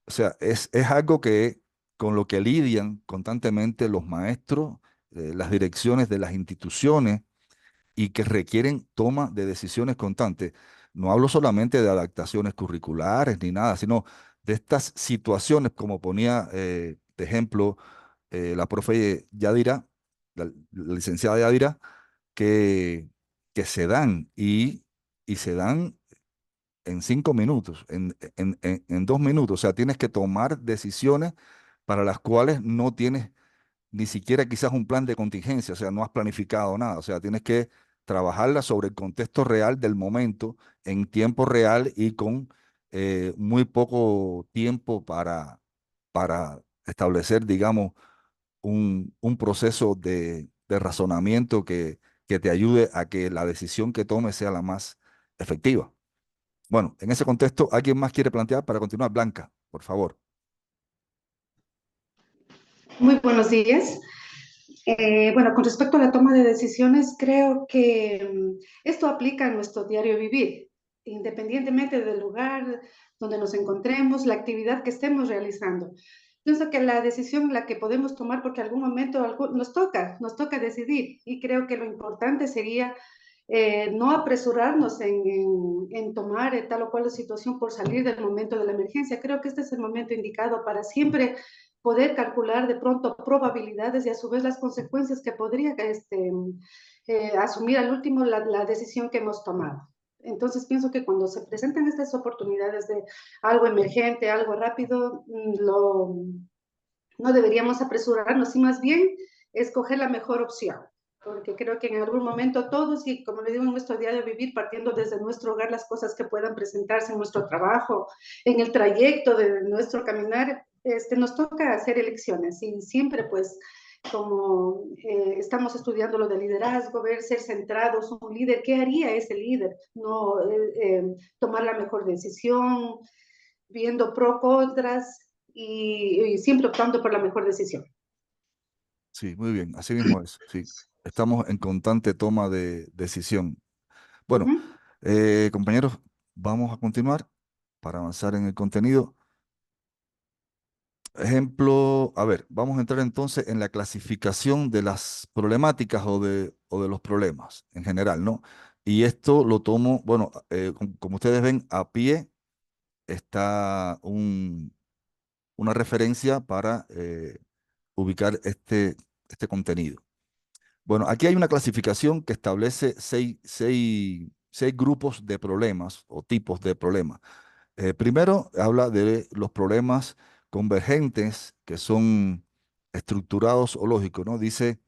O sea, es algo con lo que lidian constantemente los maestros, las direcciones de las instituciones, y que requieren toma de decisiones constantes. No hablo solamente de adaptaciones curriculares ni nada, sino de estas situaciones, como ponía de ejemplo la profe Yadira, la licenciada Yadira, que, que se dan y se dan en 5 minutos, en 2 minutos. O sea, tienes que tomar decisiones para las cuales no tienes ni siquiera quizás un plan de contingencia, o sea, no has planificado nada. O sea, tienes que trabajarla sobre el contexto real del momento, en tiempo real y con muy poco tiempo para establecer, digamos, un proceso de razonamiento que te ayude a que la decisión que tomes sea la más efectiva. Bueno, en ese contexto, ¿alguien más quiere plantear para continuar? Blanca, por favor. Muy buenos días. Bueno, con respecto a la toma de decisiones, creo que esto aplica a nuestro diario vivir, independientemente del lugar donde nos encontremos, la actividad que estemos realizando. Pienso que la decisión la que podemos tomar, porque algún momento nos toca decidir, y creo que lo importante sería no apresurarnos en tomar tal o cual situación por salir del momento de la emergencia. Creo que este es el momento indicado para siempre poder calcular de pronto probabilidades y a su vez las consecuencias que podría asumir al último la decisión que hemos tomado. Entonces pienso que cuando se presentan estas oportunidades de algo emergente, algo rápido, no deberíamos apresurarnos y más bien escoger la mejor opción, porque creo que en algún momento todos, y como le digo, en nuestro día de vivir, partiendo desde nuestro hogar, las cosas que puedan presentarse en nuestro trabajo, en el trayecto de nuestro caminar, nos toca hacer elecciones, y siempre pues como estamos estudiando lo de liderazgo, ver, ser centrados, un líder, ¿qué haría ese líder? No tomar la mejor decisión, viendo pro, contras y siempre optando por la mejor decisión. Sí, muy bien, así mismo es. Sí, estamos en constante toma de decisión. Bueno, compañeros, vamos a continuar para avanzar en el contenido. Ejemplo, a ver, vamos a entrar entonces en la clasificación de las problemáticas o de los problemas en general, ¿no? Y esto lo tomo, bueno, como ustedes ven, a pie está una referencia para ubicar este contenido. Bueno, aquí hay una clasificación que establece seis grupos de problemas o tipos de problemas. Primero, habla de los problemas convergentes que son estructurados o lógicos, ¿no? Dice,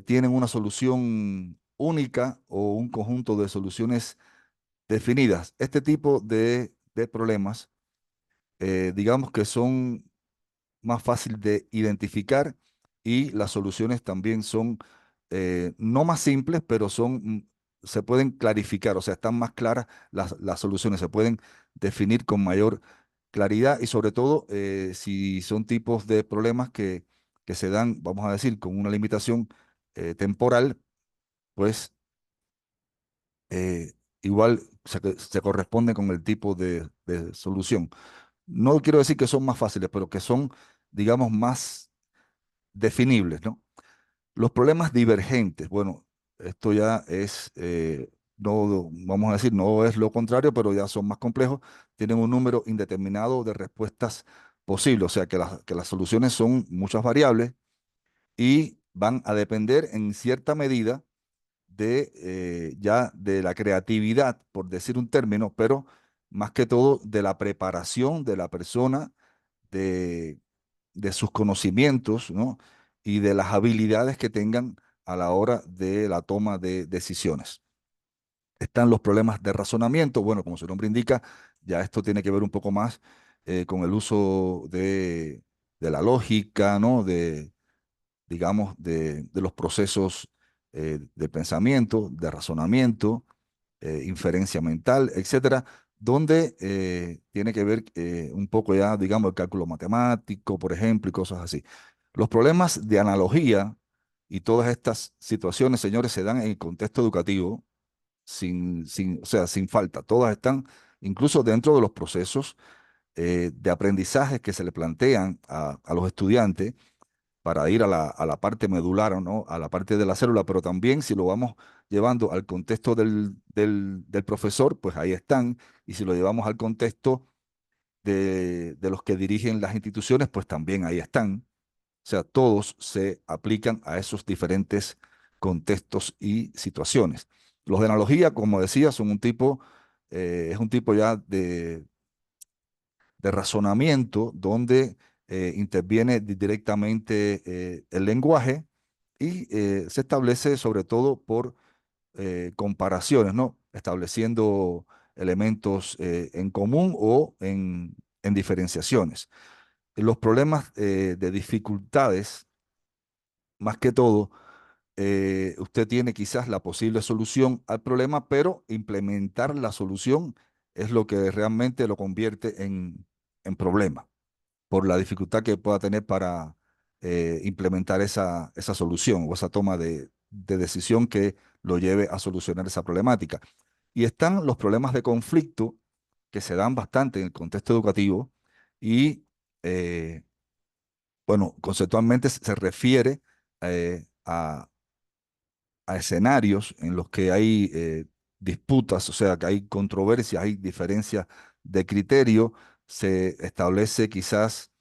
tienen una solución única o un conjunto de soluciones definidas. Este tipo de problemas, digamos que son más fácil de identificar y las soluciones también son no más simples, pero se pueden clarificar, o sea, están más claras las soluciones, se pueden definir con mayor claridad y sobre todo si son tipos de problemas que se dan, vamos a decir, con una limitación temporal, pues eh, igual se corresponde con el tipo de solución. No quiero decir que son más fáciles, pero que son, digamos, más definibles, ¿no? Los problemas divergentes, bueno, esto ya es, no, vamos a decir, no es lo contrario, pero ya son más complejos, tienen un número indeterminado de respuestas posibles, o sea que las soluciones son muchas variables y van a depender en cierta medida de ya de la creatividad, por decir un término, pero más que todo de la preparación de la persona, de, de sus conocimientos, ¿no? Y de las habilidades que tengan a la hora de la toma de decisiones. Están los problemas de razonamiento. Bueno, como su nombre indica, ya esto tiene que ver un poco más con el uso de la lógica, ¿no? Digamos, de los procesos de pensamiento, de razonamiento, inferencia mental, etcétera, donde tiene que ver un poco ya, digamos, el cálculo matemático, por ejemplo, y cosas así. Los problemas de analogía y todas estas situaciones, señores, se dan en el contexto educativo o sea, sin falta. Todas están incluso dentro de los procesos de aprendizaje que se le plantean a los estudiantes para ir a la parte medular, ¿no? A la parte de la célula, pero también si lo vamos llevando al contexto del profesor, pues ahí están, y si lo llevamos al contexto de los que dirigen las instituciones, pues también ahí están. O sea, todos se aplican a esos diferentes contextos y situaciones. Los de analogía, como decía, son es un tipo ya de razonamiento donde interviene directamente el lenguaje y se establece sobre todo por comparaciones, ¿no? Estableciendo elementos en común o en diferenciaciones. Los problemas de dificultades, más que todo, usted tiene quizás la posible solución al problema, pero implementar la solución es lo que realmente lo convierte en problema por la dificultad que pueda tener para implementar esa solución o esa toma de decisión que lo lleve a solucionar esa problemática. Y están los problemas de conflicto que se dan bastante en el contexto educativo y, bueno, conceptualmente se refiere a escenarios en los que hay disputas, o sea, que hay controversias, hay diferencias de criterio, se establece quizás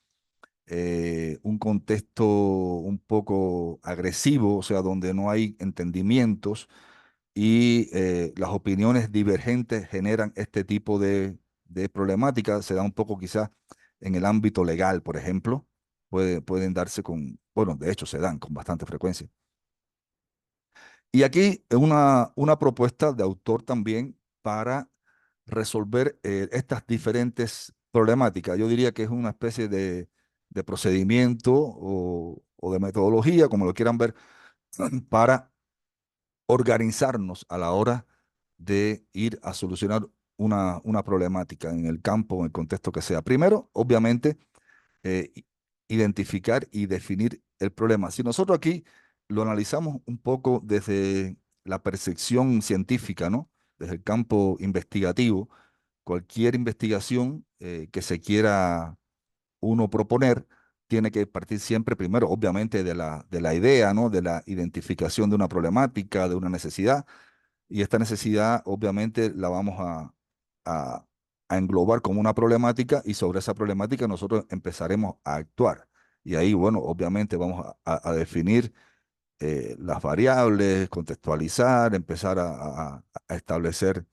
un contexto un poco agresivo, o sea, donde no hay entendimientos y las opiniones divergentes generan este tipo de problemática. Se da un poco quizás en el ámbito legal, por ejemplo, pueden darse bueno, de hecho se dan con bastante frecuencia. Y aquí una propuesta de autor también para resolver estas diferentes problemáticas. Yo diría que es una especie de procedimiento o de metodología, como lo quieran ver, para organizarnos a la hora de ir a solucionar una problemática en el campo, en el contexto que sea. Primero, obviamente, identificar y definir el problema. Si nosotros aquí lo analizamos un poco desde la percepción científica, ¿no? Desde el campo investigativo, cualquier investigación que se quiera uno proponer tiene que partir siempre primero, obviamente, de la idea, ¿no? De la identificación de una problemática, de una necesidad, y esta necesidad obviamente la vamos a, a englobar como una problemática y sobre esa problemática nosotros empezaremos a actuar. Y ahí, bueno, obviamente vamos a definir las variables, contextualizar, empezar a establecer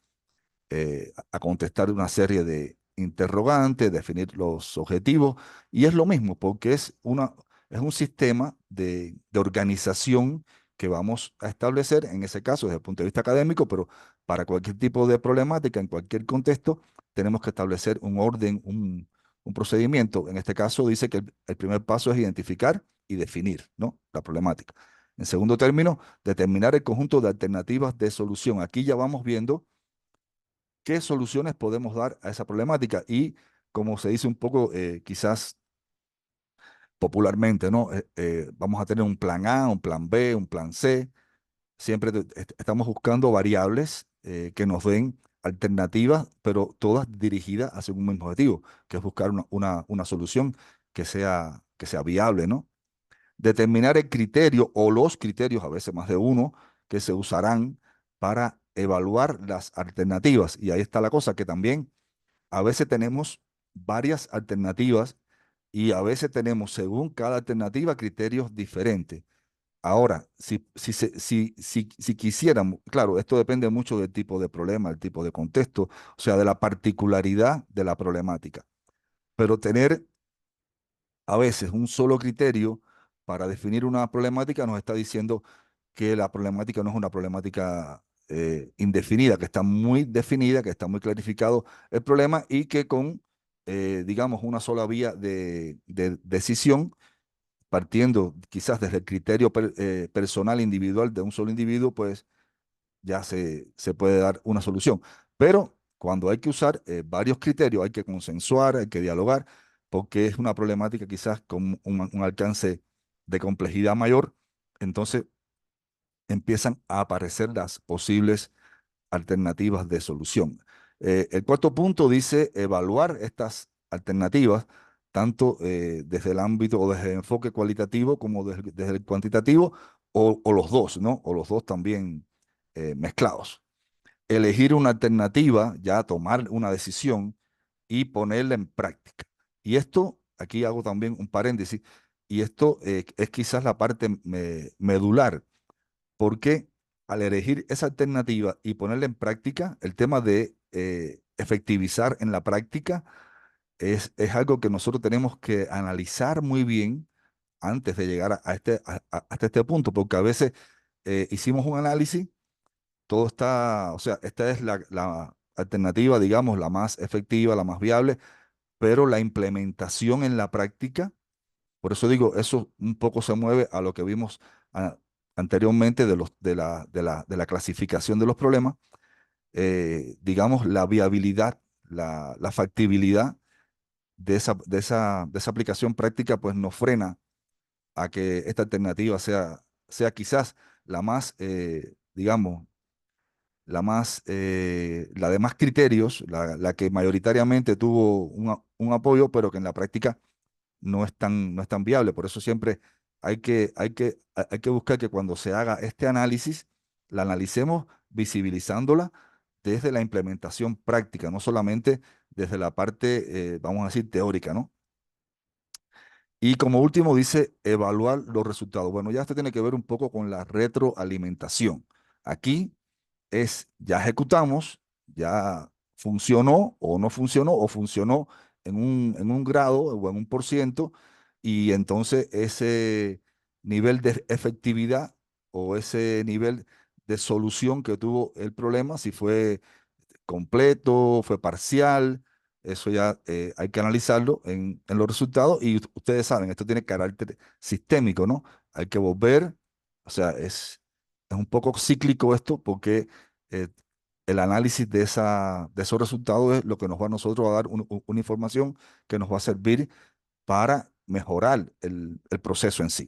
a contestar una serie de interrogantes, definir los objetivos, y es lo mismo, porque es un sistema de organización que vamos a establecer, en ese caso desde el punto de vista académico, pero para cualquier tipo de problemática, en cualquier contexto, tenemos que establecer un orden, un procedimiento. En este caso dice que el primer paso es identificar y definir, ¿no? La problemática. En segundo término, determinar el conjunto de alternativas de solución. Aquí ya vamos viendo qué soluciones podemos dar a esa problemática y, como se dice un poco, quizás popularmente, ¿no? Vamos a tener un plan A, un plan B, un plan C. Siempre estamos buscando variables que nos den alternativas, pero todas dirigidas hacia un mismo objetivo, que es buscar una solución que sea viable, ¿no? Determinar el criterio o los criterios, a veces más de uno, que se usarán para evaluar las alternativas. Y ahí está la cosa, que también a veces tenemos varias alternativas y a veces tenemos, según cada alternativa, criterios diferentes. Ahora, si quisiéramos, claro, esto depende mucho del tipo de problema, el tipo de contexto, o sea, de la particularidad de la problemática. Pero tener a veces un solo criterio para definir una problemática nos está diciendo que la problemática no es una problemática indefinida, que está muy definida, que está muy clarificado el problema y que con, digamos, una sola vía de decisión, partiendo quizás desde el criterio personal, individual de un solo individuo, pues ya se puede dar una solución. Pero cuando hay que usar varios criterios, hay que consensuar, hay que dialogar, porque es una problemática quizás con un alcance de complejidad mayor, entonces empiezan a aparecer las posibles alternativas de solución. El cuarto punto dice evaluar estas alternativas, tanto desde el ámbito o desde el enfoque cualitativo como desde el cuantitativo, o los dos, ¿no? O los dos también mezclados. Elegir una alternativa, ya tomar una decisión y ponerla en práctica. Y esto, aquí hago también un paréntesis, y esto es quizás la parte medular, porque al elegir esa alternativa y ponerla en práctica, el tema de efectivizar en la práctica es algo que nosotros tenemos que analizar muy bien antes de llegar hasta este punto, porque a veces hicimos un análisis, todo está, o sea, esta es la alternativa, digamos, la más efectiva, la más viable, pero la implementación en la práctica, por eso digo, eso un poco se mueve a lo que vimos ah, anteriormente de la clasificación de los problemas, digamos, la viabilidad, la factibilidad de esa aplicación práctica, pues nos frena a que esta alternativa sea quizás la más, digamos, la de más criterios, la que mayoritariamente tuvo un apoyo, pero que en la práctica no es tan viable. Por eso siempre hay que buscar que cuando se haga este análisis, la analicemos visibilizándola desde la implementación práctica, no solamente desde la parte, vamos a decir, teórica, ¿no? Y como último dice evaluar los resultados. Bueno, ya esto tiene que ver un poco con la retroalimentación. Aquí ya ejecutamos, ya funcionó o no funcionó, o funcionó en un grado o en un por ciento, y entonces ese nivel de efectividad o ese nivel de solución que tuvo el problema, si fue completo, fue parcial, eso ya hay que analizarlo en los resultados y ustedes saben, esto tiene carácter sistémico, ¿no? Hay que volver, o sea, es un poco cíclico esto porque eh, el análisis de esos resultados es lo que nos va a nosotros a dar una información que nos va a servir para mejorar el proceso en sí.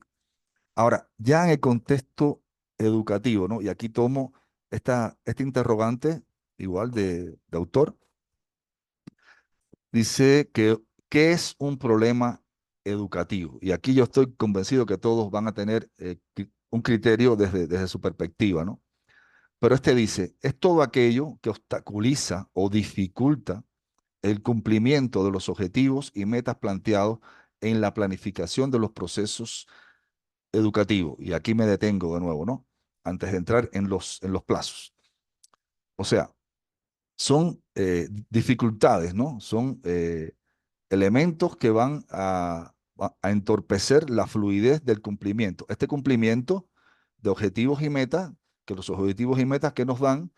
Ahora, ya en el contexto educativo, ¿no? Y aquí tomo este interrogante, igual de autor, dice que, ¿qué es un problema educativo? Y aquí yo estoy convencido que todos van a tener un criterio desde su perspectiva, ¿no? Pero este dice, es todo aquello que obstaculiza o dificulta el cumplimiento de los objetivos y metas planteados en la planificación de los procesos educativos. Y aquí me detengo de nuevo, ¿no? Antes de entrar en los plazos. O sea, son dificultades, ¿no? Son elementos que van a entorpecer la fluidez del cumplimiento. Este cumplimiento de objetivos y metas, que los objetivos y metas que nos dan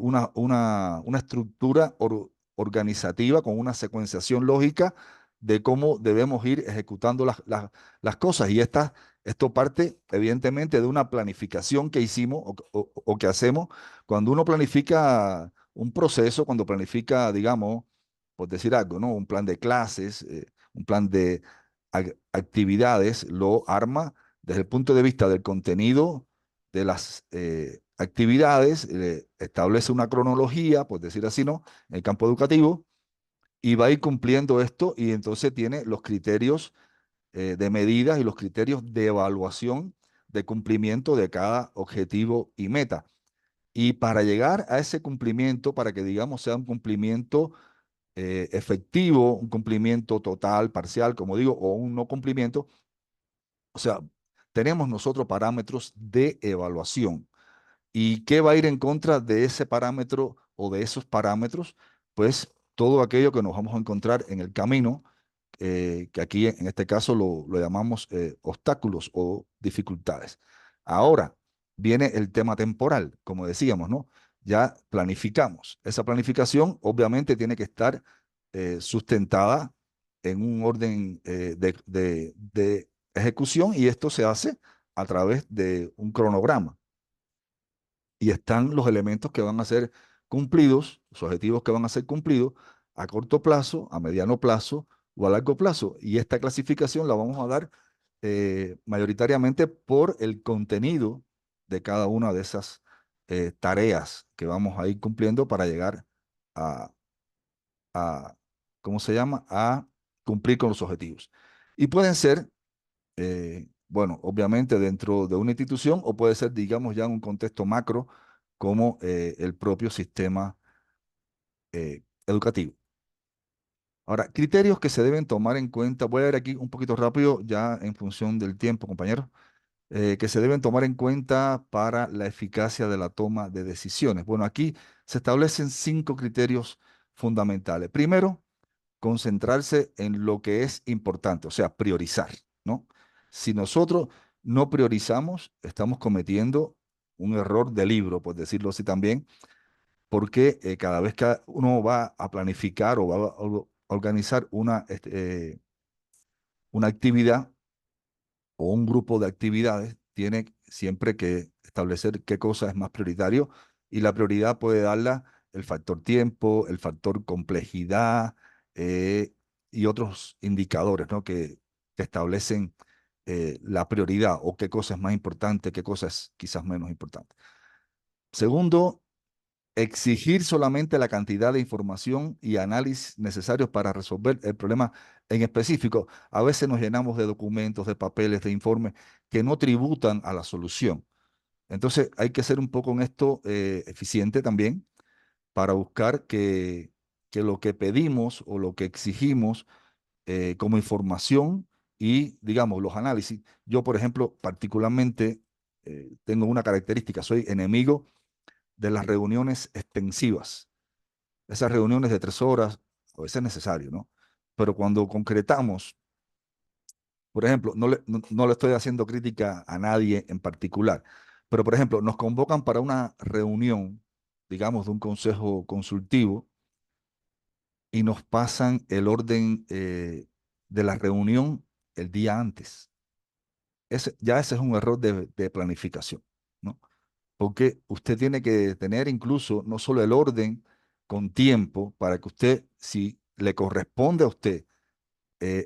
una estructura organizativa con una secuenciación lógica de cómo debemos ir ejecutando las cosas. Y esto parte, evidentemente, de una planificación que hicimos o que hacemos cuando uno planifica un proceso, cuando planifica, digamos, por decir algo, ¿no? Un plan de clases, un plan de actividades, lo arma desde el punto de vista del contenido de las actividades, establece una cronología, por decir así, ¿no? En el campo educativo, y va a ir cumpliendo esto y entonces tiene los criterios de medidas y los criterios de evaluación de cumplimiento de cada objetivo y meta. Y para llegar a ese cumplimiento, para que digamos sea un cumplimiento efectivo, un cumplimiento total, parcial, como digo, o un no cumplimiento, o sea, tenemos nosotros parámetros de evaluación. ¿Y qué va a ir en contra de ese parámetro o de esos parámetros? Pues todo aquello que nos vamos a encontrar en el camino, que aquí en este caso lo llamamos obstáculos o dificultades. Ahora viene el tema temporal, como decíamos, ¿no? Ya planificamos. Esa planificación obviamente tiene que estar sustentada en un orden de ejecución y esto se hace a través de un cronograma y están los elementos que van a ser cumplidos, los objetivos que van a ser cumplidos a corto plazo, a mediano plazo o a largo plazo. Y esta clasificación la vamos a dar mayoritariamente por el contenido de cada una de esas tareas que vamos a ir cumpliendo para llegar a, a, ¿cómo se llama? A cumplir con los objetivos. Y pueden ser bueno, obviamente dentro de una institución o puede ser, digamos, ya en un contexto macro como el propio sistema educativo. Ahora, criterios que se deben tomar en cuenta, voy a ver aquí un poquito rápido ya en función del tiempo, compañeros, que se deben tomar en cuenta para la eficacia de la toma de decisiones. Bueno, aquí se establecen 5 criterios fundamentales. Primero, concentrarse en lo que es importante, o sea, priorizar, ¿no? Si nosotros no priorizamos, estamos cometiendo un error de libro, por decirlo así también, porque cada vez que uno va a planificar o va a organizar una actividad o un grupo de actividades, tiene siempre que establecer qué cosa es más prioritario y la prioridad puede darla el factor tiempo, el factor complejidad y otros indicadores, ¿no? que establecen la prioridad o qué cosa es más importante, qué cosa es quizás menos importante. Segundo, exigir solamente la cantidad de información y análisis necesarios para resolver el problema en específico. A veces nos llenamos de documentos, de papeles, de informes que no tributan a la solución. Entonces hay que ser un poco en esto eficiente también para buscar que lo que pedimos o lo que exigimos como información y, digamos, los análisis. Yo, por ejemplo, particularmente tengo una característica, soy enemigo de las reuniones extensivas. Esas reuniones de 3 horas, a veces es necesario, ¿no? Pero cuando concretamos, por ejemplo, no le estoy haciendo crítica a nadie en particular, pero por ejemplo, nos convocan para una reunión, digamos, de un consejo consultivo, y nos pasan el orden de la reunión el día antes. Ya ese es un error de planificación, ¿no? Porque usted tiene que tener incluso no solo el orden con tiempo para que usted, si le corresponde a usted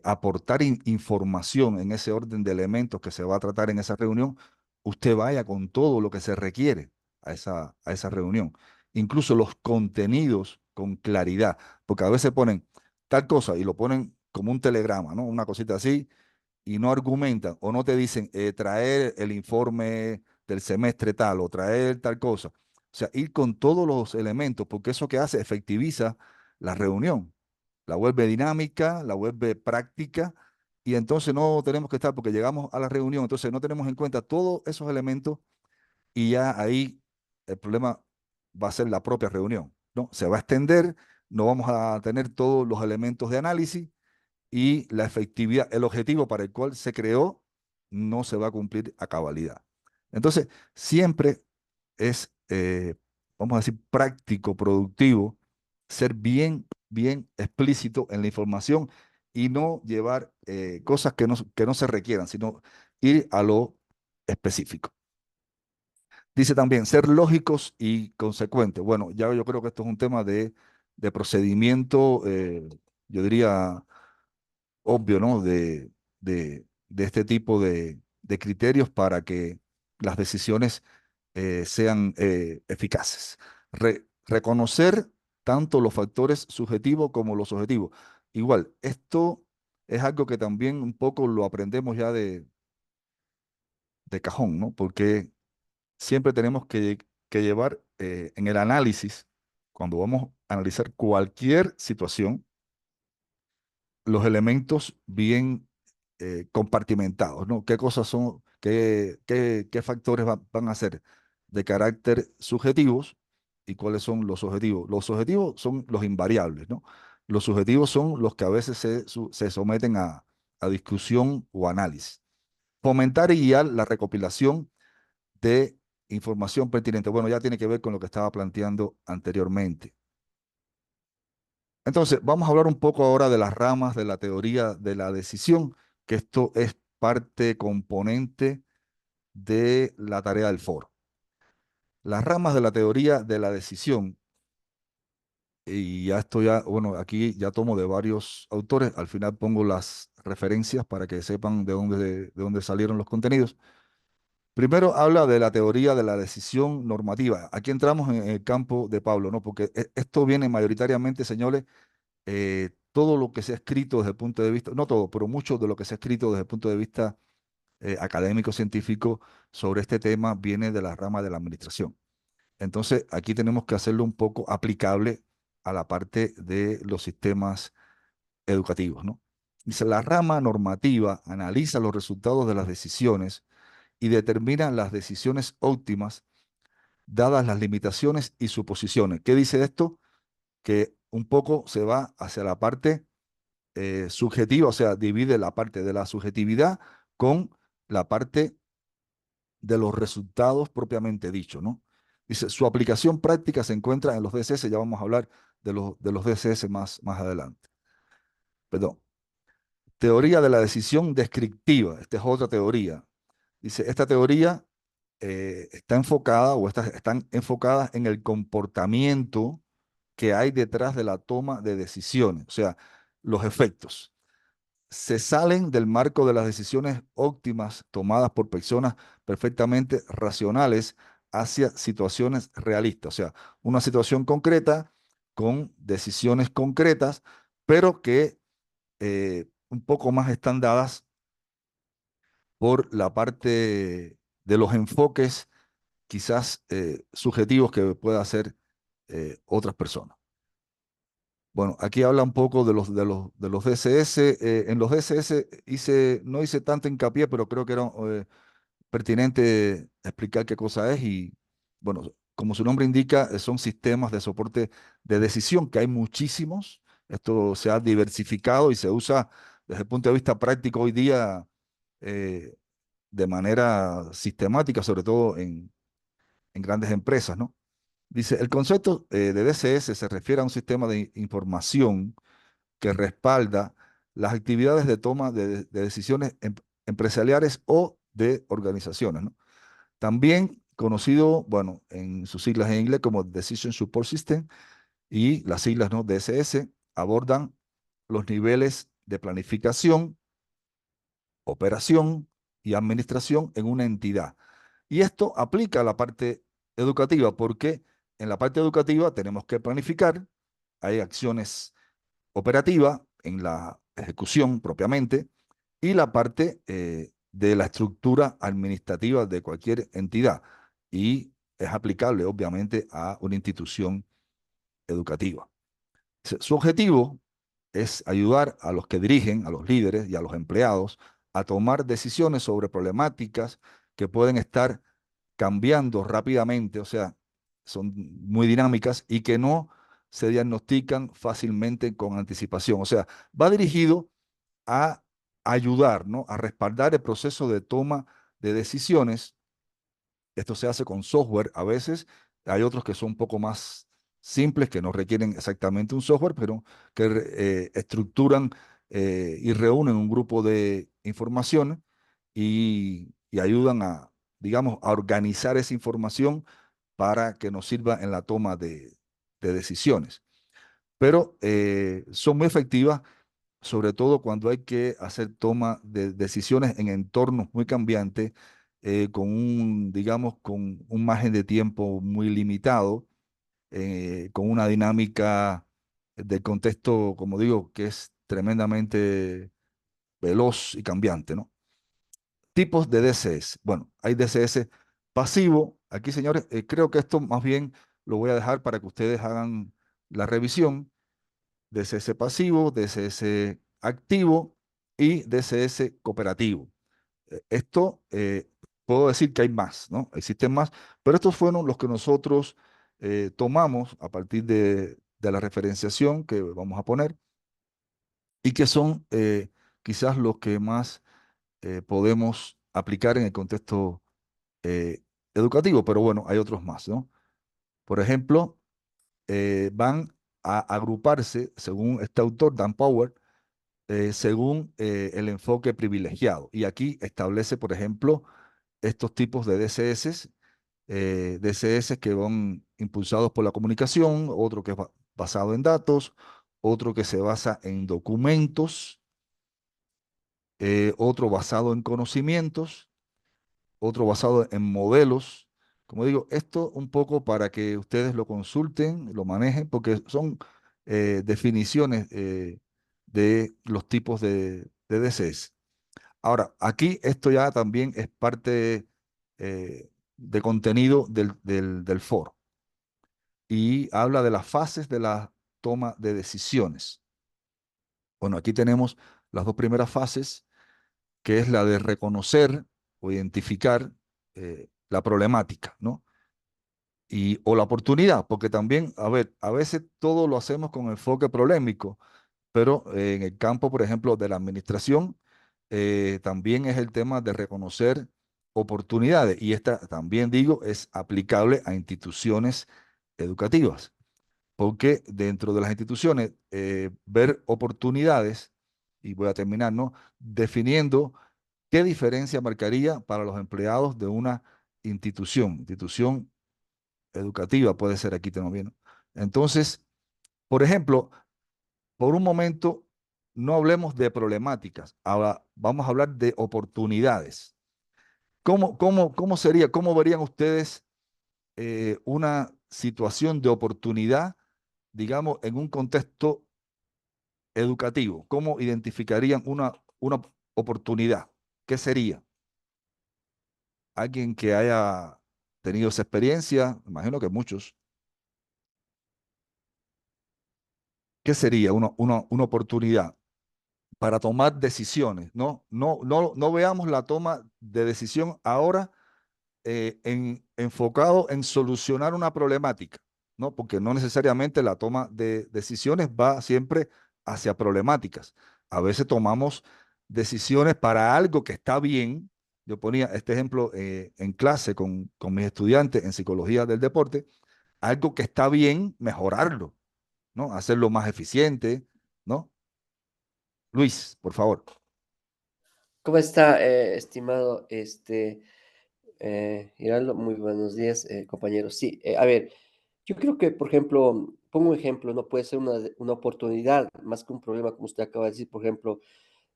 aportar información en ese orden de elementos que se va a tratar en esa reunión, usted vaya con todo lo que se requiere a esa reunión. Incluso los contenidos con claridad, porque a veces ponen tal cosa y lo ponen como un telegrama, ¿no? Una cosita así, y no argumentan o no te dicen traer el informe del semestre tal o traer tal cosa. O sea, ir con todos los elementos, porque eso que hace efectiviza la reunión, la vuelve dinámica, la vuelve práctica, y entonces no tenemos que estar, porque llegamos a la reunión, entonces no tenemos en cuenta todos esos elementos y ya ahí el problema va a ser la propia reunión, ¿no? Se va a extender, no vamos a tener todos los elementos de análisis y la efectividad, el objetivo para el cual se creó, no se va a cumplir a cabalidad. Entonces, siempre es, vamos a decir, práctico, productivo, ser bien explícito en la información y no llevar cosas que no se requieran, sino ir a lo específico. Dice también, ser lógicos y consecuentes. Bueno, ya yo creo que esto es un tema de procedimiento, yo diría obvio, ¿no? De este tipo de criterios para que las decisiones sean eficaces. Reconocer tanto los factores subjetivos como los objetivos. Igual, esto es algo que también un poco lo aprendemos ya de cajón, ¿no? Porque siempre tenemos que llevar en el análisis, cuando vamos a analizar cualquier situación, los elementos bien compartimentados, ¿no? ¿Qué cosas son, qué factores van a ser de carácter subjetivos y cuáles son los objetivos? Los objetivos son los invariables, ¿no? Los subjetivos son los que a veces se someten a discusión o análisis. Fomentar y guiar la recopilación de información pertinente. Bueno, ya tiene que ver con lo que estaba planteando anteriormente. Entonces, vamos a hablar un poco ahora de las ramas de la teoría de la decisión, que esto es parte componente de la tarea del foro. Las ramas de la teoría de la decisión, y ya estoy, bueno, aquí ya tomo de varios autores, al final pongo las referencias para que sepan de dónde salieron los contenidos. Primero habla de la teoría de la decisión normativa. Aquí entramos en el campo de Pablo, ¿no? Porque esto viene mayoritariamente, señores, todo lo que se ha escrito desde el punto de vista, no todo, pero mucho de lo que se ha escrito desde el punto de vista académico, científico, sobre este tema viene de la rama de la administración. Entonces, aquí tenemos que hacerlo un poco aplicable a la parte de los sistemas educativos, ¿no? Dice, la rama normativa analiza los resultados de las decisiones y determina las decisiones óptimas dadas las limitaciones y suposiciones. ¿Qué dice esto? Que un poco se va hacia la parte subjetiva, o sea, divide la parte de la subjetividad con la parte de los resultados propiamente dicho, ¿no? Dice, su aplicación práctica se encuentra en los DCS, ya vamos a hablar de los DCS más adelante. Perdón. Teoría de la decisión descriptiva, esta es otra teoría. Dice, esta teoría está enfocada o están enfocadas en el comportamiento que hay detrás de la toma de decisiones, o sea, los efectos. Se salen del marco de las decisiones óptimas tomadas por personas perfectamente racionales hacia situaciones realistas, o sea, una situación concreta con decisiones concretas, pero que un poco más están dadas por la parte de los enfoques quizás subjetivos que pueda hacer otras personas. Bueno, aquí habla un poco de los DCS. En los DCS no hice tanto hincapié, pero creo que era pertinente explicar qué cosa es. Y bueno, como su nombre indica, son sistemas de soporte de decisión, que hay muchísimos. Esto se ha diversificado y se usa desde el punto de vista práctico hoy día eh, de manera sistemática, sobre todo en grandes empresas, ¿no? Dice, el concepto de DCS se refiere a un sistema de información que respalda las actividades de toma de decisiones empresariales o de organizaciones, ¿no? También conocido, bueno, en sus siglas en inglés como Decision Support System y las siglas, ¿no? DSS, abordan los niveles de planificación, operación y administración en una entidad. Y esto aplica a la parte educativa, porque en la parte educativa tenemos que planificar, hay acciones operativas en la ejecución propiamente, y la parte de la estructura administrativa de cualquier entidad. Y es aplicable, obviamente, a una institución educativa. Su objetivo es ayudar a los que dirigen, a los líderes y a los empleados a tomar decisiones sobre problemáticas que pueden estar cambiando rápidamente, o sea, son muy dinámicas y que no se diagnostican fácilmente con anticipación. O sea, va dirigido a ayudar, ¿no? A respaldar el proceso de toma de decisiones. Esto se hace con software a veces. Hay otros que son un poco más simples, que no requieren exactamente un software, pero que estructuran y reúnen un grupo de información y ayudan a, digamos, a organizar esa información para que nos sirva en la toma de decisiones. Pero son muy efectivas, sobre todo cuando hay que hacer toma de decisiones en entornos muy cambiantes, con un, digamos, con un margen de tiempo muy limitado, con una dinámica del contexto, como digo, que es tremendamente veloz y cambiante, ¿no? Tipos de DCS. Bueno, hay DCS pasivo. Aquí, señores, creo que esto más bien lo voy a dejar para que ustedes hagan la revisión. DCS pasivo, DCS activo y DCS cooperativo. Esto puedo decir que hay más, ¿no? Existen más, pero estos fueron los que nosotros tomamos a partir de la referenciación que vamos a poner y que son quizás los que más podemos aplicar en el contexto educativo, pero bueno, hay otros más, ¿no? Por ejemplo, van a agruparse, según este autor, Dan Power, según el enfoque privilegiado. Y aquí establece, por ejemplo, estos tipos de DCS, DCS que van impulsados por la comunicación, otro que es basado en datos, otro que se basa en documentos, otro basado en conocimientos, otro basado en modelos. Como digo, esto un poco para que ustedes lo consulten, lo manejen, porque son definiciones de los tipos de DCS. Ahora, aquí esto ya también es parte de contenido del foro y habla de las fases de la toma de decisiones. Bueno, aquí tenemos las dos primeras fases, que es la de reconocer o identificar la problemática, ¿no? O la oportunidad, porque también, a ver, a veces todo lo hacemos con enfoque problemático, pero en el campo, por ejemplo, de la administración, también es el tema de reconocer oportunidades y esta también digo es aplicable a instituciones educativas, porque dentro de las instituciones ver oportunidades, y voy a terminar, ¿no? Definiendo qué diferencia marcaría para los empleados de una institución educativa, puede ser aquí también, ¿no? Entonces, por ejemplo, por un momento, no hablemos de problemáticas, ahora vamos a hablar de oportunidades. ¿Cómo sería, cómo verían ustedes una situación de oportunidad, digamos, en un contexto educativo? ¿Cómo identificarían una oportunidad? ¿Qué sería? Alguien que haya tenido esa experiencia, imagino que muchos. ¿Qué sería una oportunidad para tomar decisiones? No veamos la toma de decisión ahora enfocado en solucionar una problemática, ¿no? Porque no necesariamente la toma de decisiones va siempre hacia problemáticas. A veces tomamos decisiones para algo que está bien. Yo ponía este ejemplo en clase con mis estudiantes en psicología del deporte. algo que está bien, mejorarlo, ¿no? Hacerlo más eficiente, ¿no? Luis, por favor. ¿Cómo está, estimado Giraldo? Muy buenos días, compañeros. Sí, a ver, yo creo que, por ejemplo, pongo un ejemplo, no puede ser una oportunidad más que un problema, como usted acaba de decir, por ejemplo,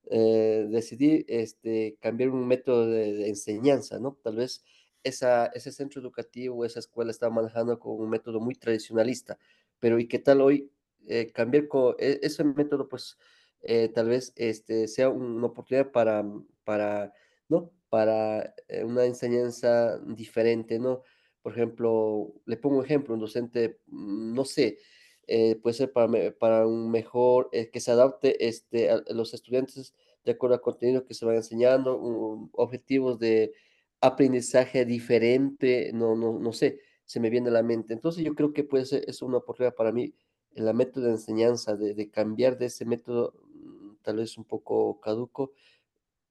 decidí cambiar un método de enseñanza, ¿no? Tal vez ese centro educativo, esa escuela estaba manejando con un método muy tradicionalista, pero ¿y qué tal hoy cambiar con ese método? Pues tal vez sea una oportunidad ¿no? Para una enseñanza diferente, ¿no? Por ejemplo, le pongo un ejemplo, un docente, no sé, puede ser para un mejor, que se adapte a los estudiantes de acuerdo al contenido que se va enseñando, objetivos de aprendizaje diferente, no sé, se me viene a la mente. Entonces yo creo que puede ser, es una oportunidad para mí, en la método de enseñanza, de cambiar de ese método tal vez un poco caduco,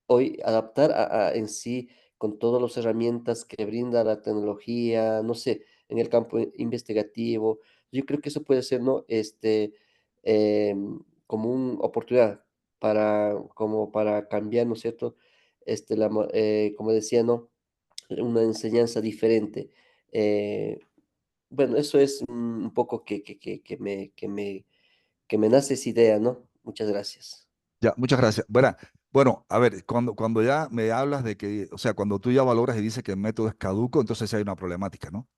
hoy adaptar en sí con todas las herramientas que brinda la tecnología, no sé, en el campo investigativo. Yo creo que eso puede ser, ¿no? Como una oportunidad como para cambiar, ¿no es cierto? Como decía, ¿no? Una enseñanza diferente. Eh, bueno, eso es un poco que me nace esa idea, ¿no? Muchas gracias. Ya, muchas gracias. Bueno, a ver, cuando ya me hablas de que, o sea, cuando tú ya valoras y dices que el método es caduco, entonces sí hay una problemática, ¿no?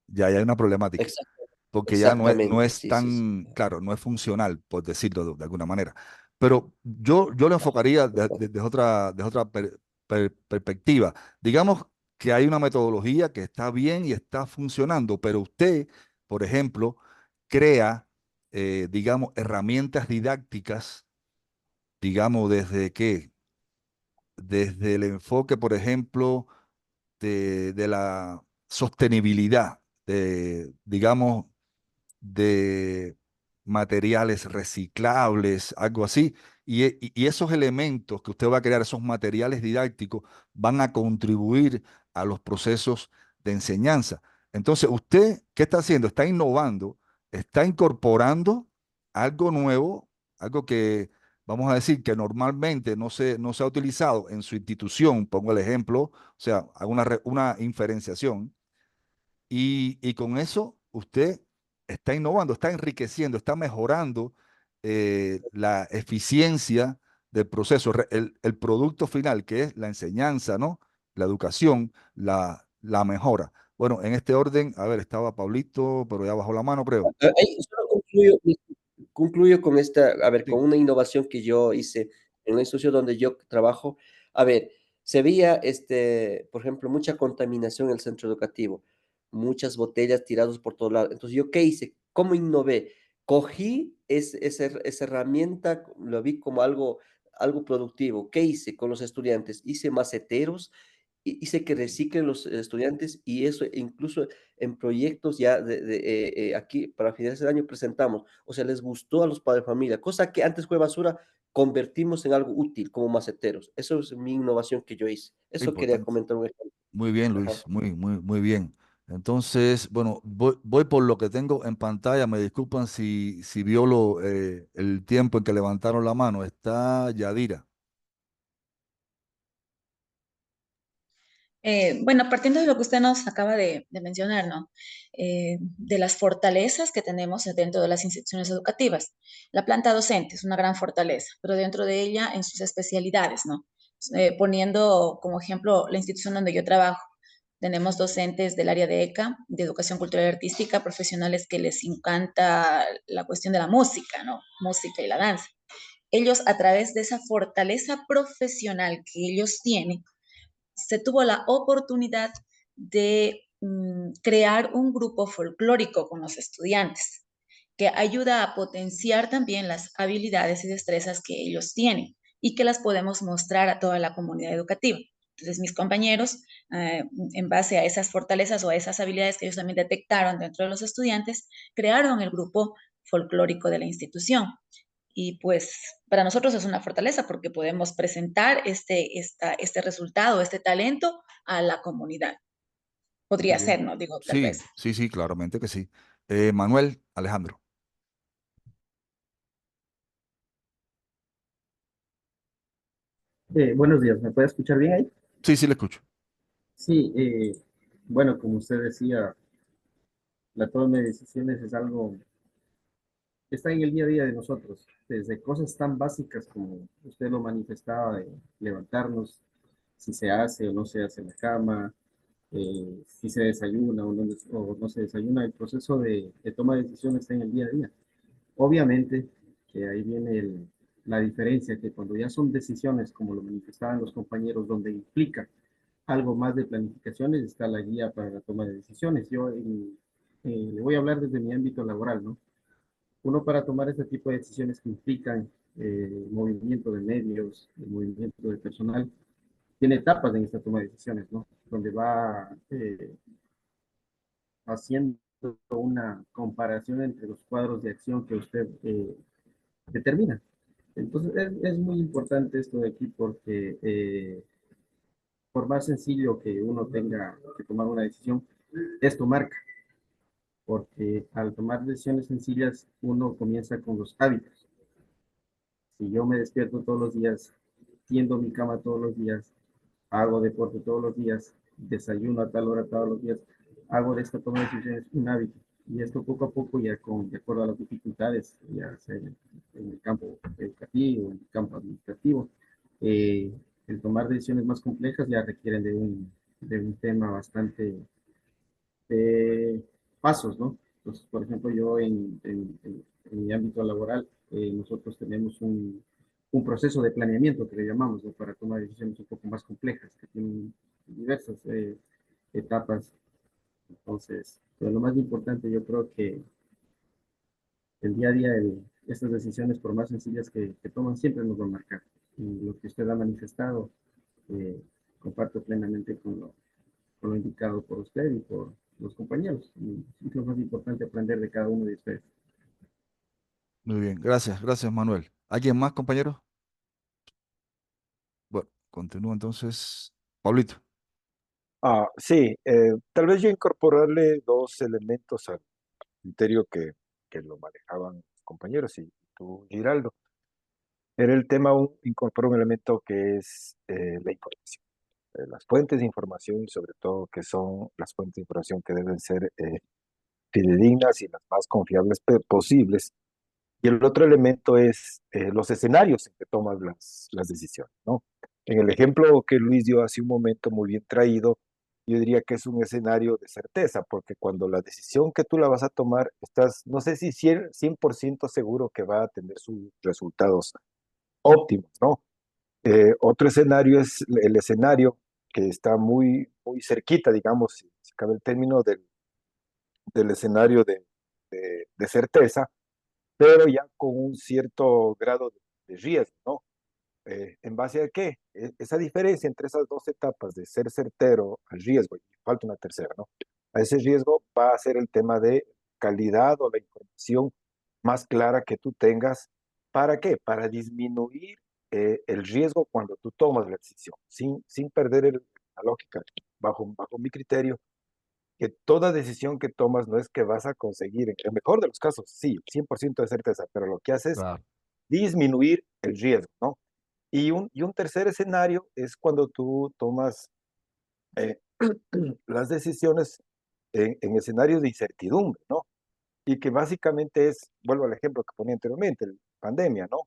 Ya hay una problemática, Exacto, porque ya no exactamente, es sí, sí, sí. tan, claro, no es funcional, por decirlo de alguna manera. Pero yo lo enfocaría desde otra perspectiva. Digamos que hay una metodología que está bien y está funcionando, pero usted, por ejemplo, crea, digamos, herramientas didácticas, digamos, ¿desde qué? Desde el enfoque, por ejemplo, de la sostenibilidad, digamos, de materiales reciclables, algo así. Y esos elementos que usted va a crear, esos materiales didácticos, van a contribuir a los procesos de enseñanza. Entonces, ¿usted qué está haciendo? Está innovando, está incorporando algo nuevo, algo que, vamos a decir, que normalmente no se ha utilizado en su institución. Pongo el ejemplo, o sea, hago una inferenciación y con eso usted está innovando, está enriqueciendo, está mejorando la eficiencia del proceso, el producto final, que es la enseñanza, ¿no? La educación, la mejora. Bueno, en este orden, a ver, estaba Pablito, pero ya bajó la mano, creo. Solo concluyo con a ver, Sí, con una innovación que yo hice en la institución donde yo trabajo. A ver, se veía, por ejemplo, mucha contaminación en el centro educativo, muchas botellas tiradas por todos lados. Entonces, ¿yo qué hice? ¿Cómo innové? Cogí esa herramienta, lo vi como algo productivo. ¿Qué hice con los estudiantes? Hice maceteros, hice que reciclen los estudiantes y eso incluso en proyectos ya aquí para finales del año presentamos, o sea, les gustó a los padres de familia, cosa que antes fue basura, convertimos en algo útil como maceteros. Eso es mi innovación que yo hice. Eso quería importante. comentar un ejemplo. Muy bien, Ajá. Luis, muy bien. Entonces, bueno, voy por lo que tengo en pantalla. Me disculpan si violo el tiempo en que levantaron la mano. Está Yadira. Bueno, partiendo de lo que usted nos acaba de mencionar, ¿no? De las fortalezas que tenemos dentro de las instituciones educativas. La planta docente es una gran fortaleza, pero dentro de ella en sus especialidades, ¿no? Poniendo como ejemplo la institución donde yo trabajo. Tenemos docentes del área de ECA, de educación cultural y artística, profesionales que les encanta la cuestión de la música, ¿no? Música y la danza. Ellos, a través de esa fortaleza profesional que ellos tienen, se tuvo la oportunidad de crear un grupo folclórico con los estudiantes, que ayuda a potenciar también las habilidades y destrezas que ellos tienen y que las podemos mostrar a toda la comunidad educativa. Entonces, mis compañeros, en base a esas fortalezas o a esas habilidades que ellos también detectaron dentro de los estudiantes, crearon el grupo folclórico de la institución. Y pues para nosotros es una fortaleza porque podemos presentar este resultado, este talento a la comunidad. podría Muy ser, bien. ¿no? Digo, tal Sí, vez. sí, sí, claramente que sí. Manuel, Alejandro. Buenos días, ¿me puede escuchar bien ahí? Sí, sí, le escucho. Sí, bueno, como usted decía, la toma de decisiones es algo que está en el día a día de nosotros, desde cosas tan básicas como usted lo manifestaba, de levantarnos, si se hace o no se hace la cama, si se desayuna o no se desayuna, el proceso de toma de decisiones está en el día a día. Obviamente que ahí viene la diferencia, que cuando ya son decisiones, como lo manifestaban los compañeros, donde implica algo más de planificaciones, está la guía para la toma de decisiones. Le voy a hablar desde mi ámbito laboral, ¿no? Uno para tomar este tipo de decisiones que implican movimiento de medios, el movimiento de personal, tiene etapas en esta toma de decisiones, ¿no? Donde va haciendo una comparación entre los cuadros de acción que usted determina. Entonces es muy importante esto de aquí porque por más sencillo que uno tenga que tomar una decisión, esto marca, porque al tomar decisiones sencillas uno comienza con los hábitos. Si yo me despierto todos los días, tiendo mi cama todos los días, hago deporte todos los días, desayuno a tal hora todos los días, hago de esta toma de decisiones un hábito. Y esto poco a poco, ya de acuerdo a las dificultades, ya sea en el campo educativo, en el campo administrativo, eh, el tomar decisiones más complejas ya requieren de un tema bastante de pasos, ¿no? Entonces, por ejemplo, yo en mi ámbito laboral, nosotros tenemos un proceso de planeamiento que le llamamos, ¿no? Para tomar decisiones un poco más complejas, que tienen diversas etapas. Entonces, pero lo más importante, yo creo que el día a día, estas decisiones, por más sencillas que toman, siempre nos van a marcar. Y lo que usted ha manifestado, eh, comparto plenamente con lo indicado por usted y por los compañeros. Y es lo más importante aprender de cada uno de ustedes. Muy bien, gracias, gracias, Manuel. ¿Alguien más, compañero? Bueno, continúo entonces. Pablito. Sí, tal vez yo incorporarle dos elementos al criterio que lo manejaban los compañeros y tú, Giraldo. Era el tema, incorpora un elemento que es la información, las fuentes de información y sobre todo que son las fuentes de información que deben ser fidedignas y las más confiables posibles. Y el otro elemento es los escenarios en que tomas las decisiones, ¿no? En el ejemplo que Luis dio hace un momento, muy bien traído, yo diría que es un escenario de certeza, porque cuando la decisión que tú la vas a tomar, estás, no sé si 100% seguro que va a tener sus resultados óptimos, ¿no? Otro escenario es el escenario que está muy, muy cerquita, digamos, si cabe el término del escenario de certeza, pero ya con un cierto grado de riesgo, ¿no? ¿En base a qué? Esa diferencia entre esas dos etapas de ser certero al riesgo, y falta una tercera, ¿no? A ese riesgo va a ser el tema de calidad o la información más clara que tú tengas. ¿Para qué? Para disminuir el riesgo cuando tú tomas la decisión, sin perder la lógica. Bajo mi criterio, que toda decisión que tomas no es que vas a conseguir, en el mejor de los casos, sí, 100% de certeza, pero lo que haces es Claro. disminuir el riesgo, ¿no? Y un tercer escenario es cuando tú tomas eh, las decisiones en escenarios de incertidumbre, ¿no? Y que básicamente es, vuelvo al ejemplo que ponía anteriormente, la pandemia, ¿no?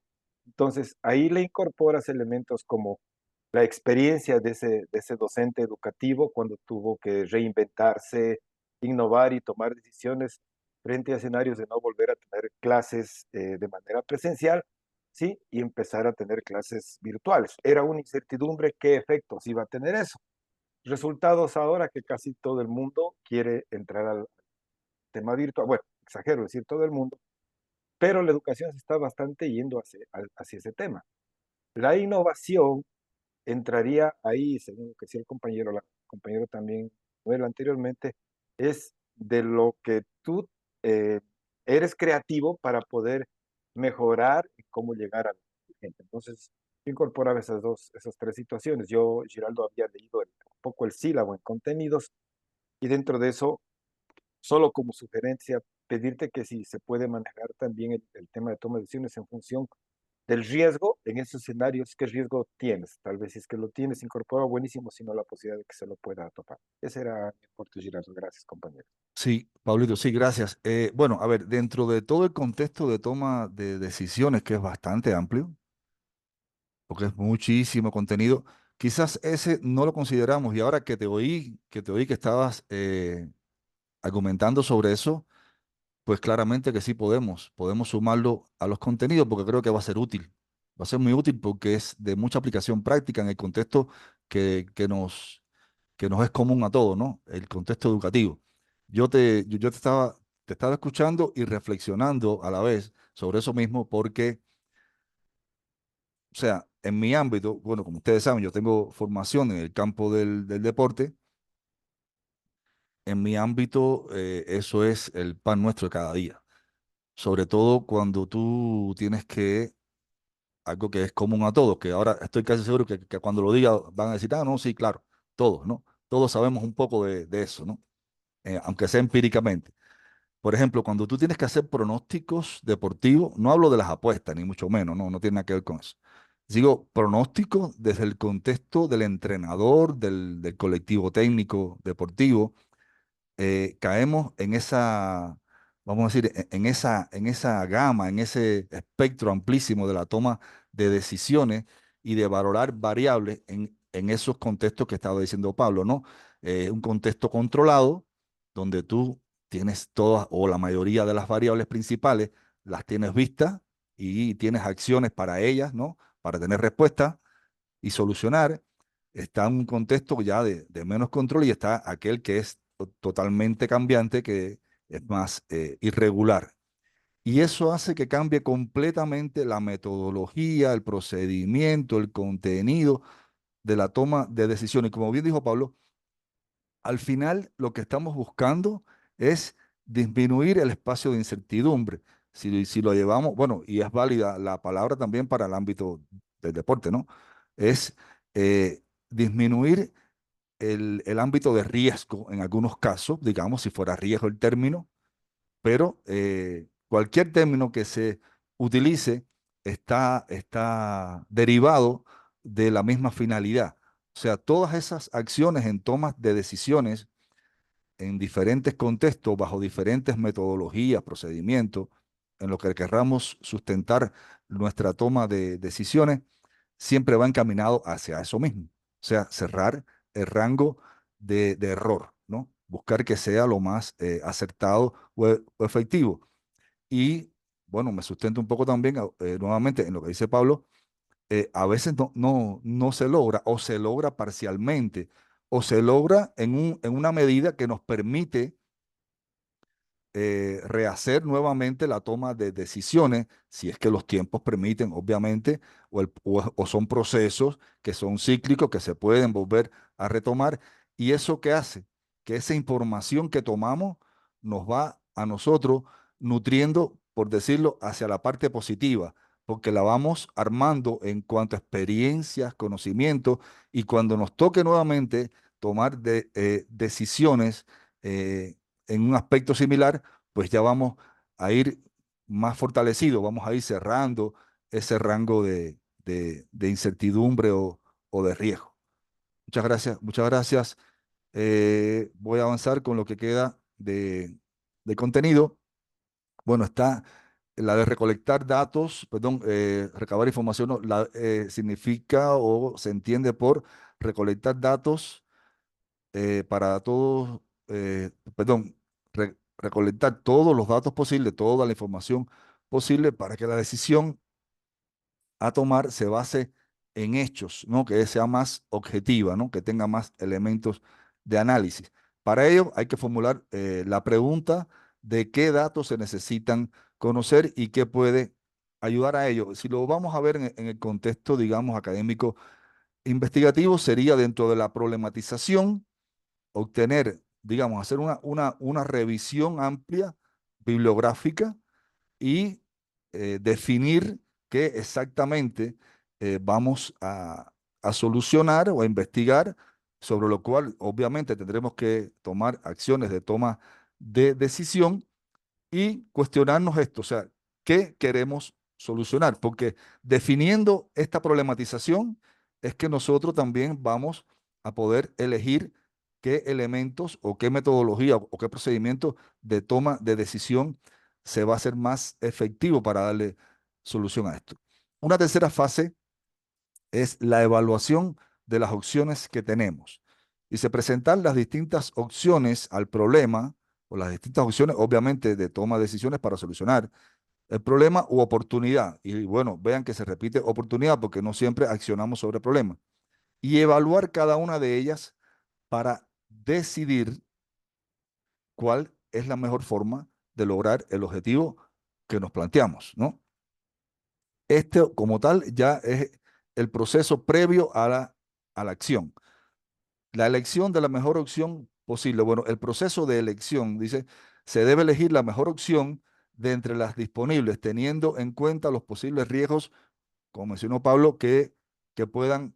Entonces, ahí le incorporas elementos como la experiencia de ese docente educativo cuando tuvo que reinventarse, innovar y tomar decisiones frente a escenarios de no volver a tener clases de manera presencial, ¿sí? Y empezar a tener clases virtuales. Era una incertidumbre qué efectos iba a tener eso. Resultados ahora que casi todo el mundo quiere entrar al tema virtual. Bueno, exagero decir todo el mundo, pero la educación se está bastante yendo hacia ese tema. La innovación entraría ahí, según lo que decía el compañero, la compañero también, bueno, anteriormente, es de lo que tú eh, eres creativo para poder mejorar y cómo llegar a la gente. Entonces, yo incorporaba esas tres situaciones. Yo, Giraldo, había leído un poco el sílabo en contenidos Y dentro de eso, solo como sugerencia, pedirte que si se puede manejar también el tema de toma de decisiones en función del riesgo en esos escenarios, qué riesgo tienes. Tal vez si es que lo tienes incorporado, buenísimo, si no la posibilidad de que se lo pueda topar. Ese era mi aporte, Girardo. Gracias, compañero. Sí, Pablito, sí, gracias. Bueno, a ver, dentro de todo el contexto de toma de decisiones, que es bastante amplio, porque es muchísimo contenido, quizás ese no lo consideramos. Y ahora que te oí que estabas argumentando sobre eso, pues claramente que sí podemos sumarlo a los contenidos porque creo que va a ser útil. Va a ser muy útil porque es de mucha aplicación práctica en el contexto que nos es común a todos, ¿no? El contexto educativo. Yo te estaba escuchando y reflexionando a la vez sobre eso mismo porque, o sea, en mi ámbito, bueno, como ustedes saben, yo tengo formación en el campo del deporte. En mi ámbito, eso es el pan nuestro de cada día. Sobre todo cuando tú tienes algo que es común a todos, que ahora estoy casi seguro que cuando lo diga van a decir, no, sí, claro, todos, ¿no? Todos sabemos un poco de eso, ¿no? Aunque sea empíricamente. Por ejemplo, cuando tú tienes que hacer pronósticos deportivos, no hablo de las apuestas, ni mucho menos, no, no tiene nada que ver con eso. Digo, pronósticos desde el contexto del entrenador, del colectivo técnico deportivo, caemos en esa, vamos a decir, en esa gama, en ese espectro amplísimo de la toma de decisiones y de valorar variables en esos contextos que estaba diciendo Pablo, ¿no? Un contexto controlado, donde tú tienes todas o la mayoría de las variables principales, las tienes vistas y tienes acciones para ellas, ¿no? Para tener respuesta y solucionar. Está en un contexto ya de menos control y está aquel que es totalmente cambiante, que es más irregular. Y eso hace que cambie completamente la metodología, el procedimiento, el contenido de la toma de decisiones. Y como bien dijo Pablo, al final lo que estamos buscando es disminuir el espacio de incertidumbre. Si lo llevamos, bueno, y es válida la palabra también para el ámbito del deporte, ¿no? Es disminuir el ámbito de riesgo en algunos casos, digamos, si fuera riesgo el término, pero cualquier término que se utilice está derivado de la misma finalidad. O sea, todas esas acciones en tomas de decisiones en diferentes contextos, bajo diferentes metodologías, procedimientos, en lo que querramos sustentar nuestra toma de decisiones, siempre va encaminado hacia eso mismo. O sea, cerrar el rango de error, ¿no? Buscar que sea lo más acertado o efectivo. Y bueno, me sustento un poco también nuevamente en lo que dice Pablo. A veces no se logra o se logra parcialmente o se logra en una medida que nos permite rehacer nuevamente la toma de decisiones, si es que los tiempos permiten, obviamente, o son procesos que son cíclicos, que se pueden volver a retomar. ¿Y eso qué hace? Que esa información que tomamos nos va a nosotros nutriendo, por decirlo, hacia la parte positiva, porque la vamos armando en cuanto a experiencias, conocimientos, y cuando nos toque nuevamente tomar decisiones, en un aspecto similar, pues ya vamos a ir más fortalecidos, vamos a ir cerrando ese rango de incertidumbre o de riesgo. Muchas gracias, muchas gracias. Voy a avanzar con lo que queda de contenido. Bueno, está la de recolectar datos, perdón, recabar información, no, significa o se entiende por recolectar datos para todos, perdón, recolectar todos los datos posibles, toda la información posible para que la decisión a tomar se base en hechos, ¿no? Que sea más objetiva, ¿no? Que tenga más elementos de análisis. Para ello hay que formular la pregunta de qué datos se necesitan conocer y qué puede ayudar a ello. Si lo vamos a ver en el contexto, digamos, académico investigativo, sería dentro de la problematización obtener, digamos, hacer una revisión amplia bibliográfica y definir qué exactamente vamos a solucionar o a investigar sobre lo cual obviamente tendremos que tomar acciones de toma de decisión y cuestionarnos esto, o sea, ¿qué queremos solucionar? Porque definiendo esta problematización es que nosotros también vamos a poder elegir qué elementos o qué metodología o qué procedimiento de toma de decisión se va a hacer más efectivo para darle solución a esto. Una tercera fase es la evaluación de las opciones que tenemos. Y se presentan las distintas opciones al problema, o las distintas opciones, obviamente, de toma de decisiones para solucionar el problema u oportunidad. Y bueno, vean que se repite oportunidad porque no siempre accionamos sobre el problema. Y evaluar cada una de ellas para decidir cuál es la mejor forma de lograr el objetivo que nos planteamos, ¿no? Este, como tal, ya es el proceso previo a la acción. La elección de la mejor opción posible. Bueno, el proceso de elección, dice, se debe elegir la mejor opción de entre las disponibles, teniendo en cuenta los posibles riesgos, como mencionó Pablo, que puedan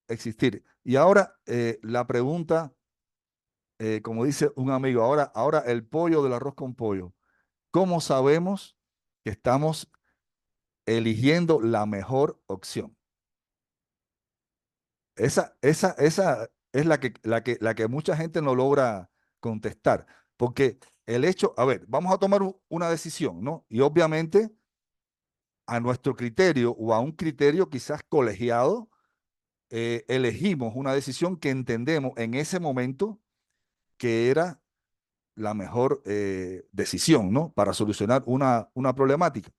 existir. Y ahora la pregunta, como dice un amigo, ahora el pollo del arroz con pollo. ¿Cómo sabemos que estamos eligiendo la mejor opción? Esa es la que mucha gente no logra contestar, porque el hecho, a ver, vamos a tomar una decisión, ¿no? Y obviamente a nuestro criterio o a un criterio quizás colegiado, elegimos una decisión que entendemos en ese momento que era la mejor decisión, ¿no? Para solucionar una problemática.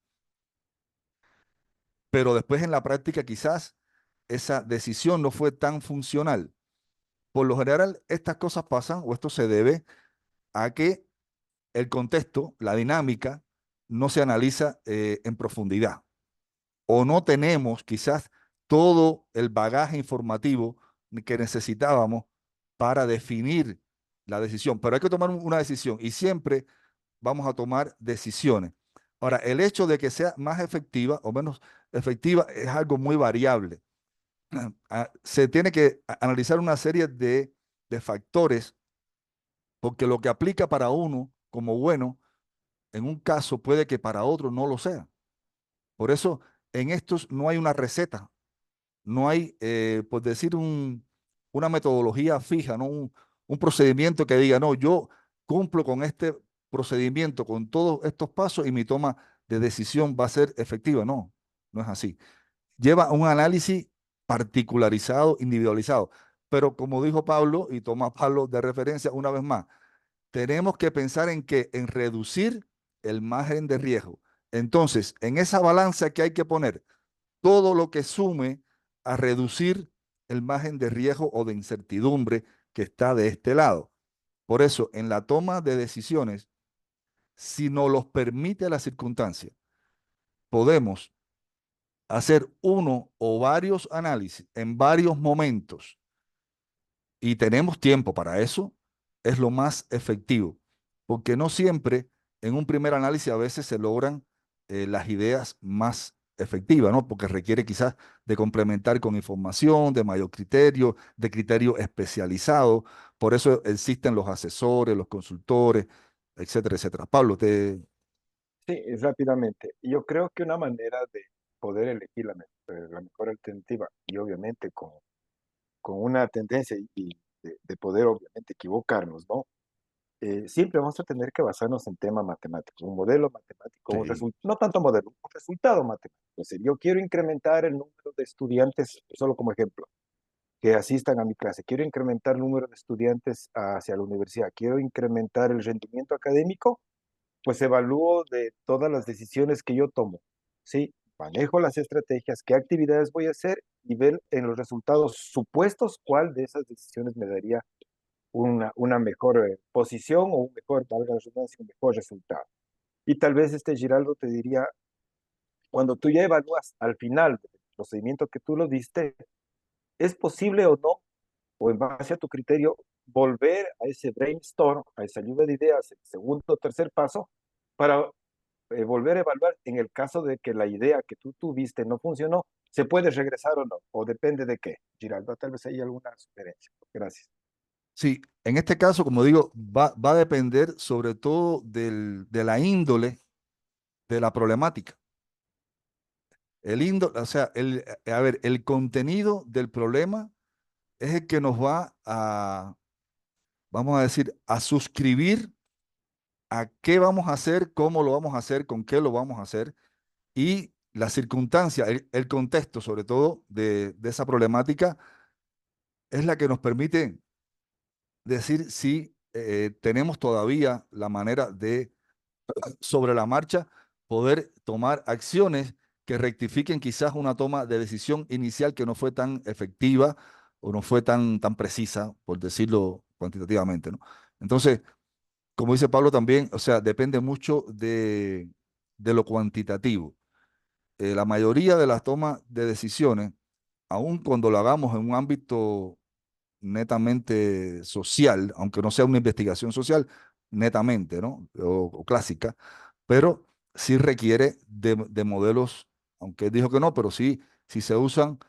Pero después en la práctica quizás esa decisión no fue tan funcional. Por lo general, estas cosas pasan o esto se debe a que el contexto, la dinámica, no se analiza en profundidad o no tenemos quizás todo el bagaje informativo que necesitábamos para definir la decisión. Pero hay que tomar una decisión y siempre vamos a tomar decisiones. Ahora, el hecho de que sea más efectiva o menos efectiva es algo muy variable. Se tiene que analizar una serie de factores porque lo que aplica para uno como bueno, en un caso puede que para otro no lo sea. Por eso en estos no hay una receta, no hay, por decir, una metodología fija, ¿no? Un procedimiento que diga, no, yo cumplo con este procedimiento, con todos estos pasos y mi toma de decisión va a ser efectiva. No, no es así. Lleva un análisis particularizado, individualizado. Pero como dijo Pablo, y toma Pablo de referencia una vez más, tenemos que pensar en que en reducir el margen de riesgo. Entonces, en esa balanza que hay que poner todo lo que sume a reducir el margen de riesgo o de incertidumbre que está de este lado. Por eso, en la toma de decisiones, si nos los permite la circunstancia, podemos hacer uno o varios análisis en varios momentos y tenemos tiempo para eso, es lo más efectivo, porque no siempre en un primer análisis a veces se logran las ideas más efectivas, ¿no? Porque requiere quizás de complementar con información, de mayor criterio, de criterio especializado. Por eso existen los asesores, los consultores, etcétera, etcétera. Pablo, Sí, rápidamente. Yo creo que una manera de poder elegir la mejor alternativa y obviamente con una tendencia y de poder obviamente equivocarnos, ¿no? Siempre vamos a tener que basarnos en temas matemáticos, un modelo matemático, sí, no tanto modelo, un resultado matemático. Es decir, yo quiero incrementar el número de estudiantes, solo como ejemplo, que asistan a mi clase. Quiero incrementar el número de estudiantes hacia la universidad. Quiero incrementar el rendimiento académico, pues evalúo de todas las decisiones que yo tomo. ¿Sí? Manejo las estrategias, qué actividades voy a hacer y ver en los resultados supuestos cuál de esas decisiones me daría una mejor posición o un mejor, valga la redundancia, un mejor resultado. Y tal vez Giraldo te diría, cuando tú ya evalúas al final del procedimiento que tú lo diste, ¿es posible o no, o en base a tu criterio, volver a ese brainstorm, a esa lluvia de ideas, el segundo o tercer paso, para volver a evaluar en el caso de que la idea que tú tuviste no funcionó, ¿Se puede regresar o no? ¿O depende de qué? Giraldo, tal vez hay alguna sugerencia. Gracias. Sí, en este caso, como digo, va a depender sobre todo de la índole de la problemática. El índole, o sea, a ver, el contenido del problema es el que nos va a, vamos a decir, a suscribir a qué vamos a hacer, cómo lo vamos a hacer, con qué lo vamos a hacer y la circunstancia, el contexto sobre todo de esa problemática es la que nos permite decir si tenemos todavía la manera de, sobre la marcha, poder tomar acciones que rectifiquen quizás una toma de decisión inicial que no fue tan efectiva o no fue tan precisa, por decirlo cuantitativamente, ¿no? Entonces, como dice Pablo también, o sea, depende mucho de lo cuantitativo. La mayoría de las tomas de decisiones, aun cuando lo hagamos en un ámbito netamente social, aunque no sea una investigación social, netamente, ¿no? O clásica, pero sí requiere de modelos, aunque él dijo que no, pero sí se usan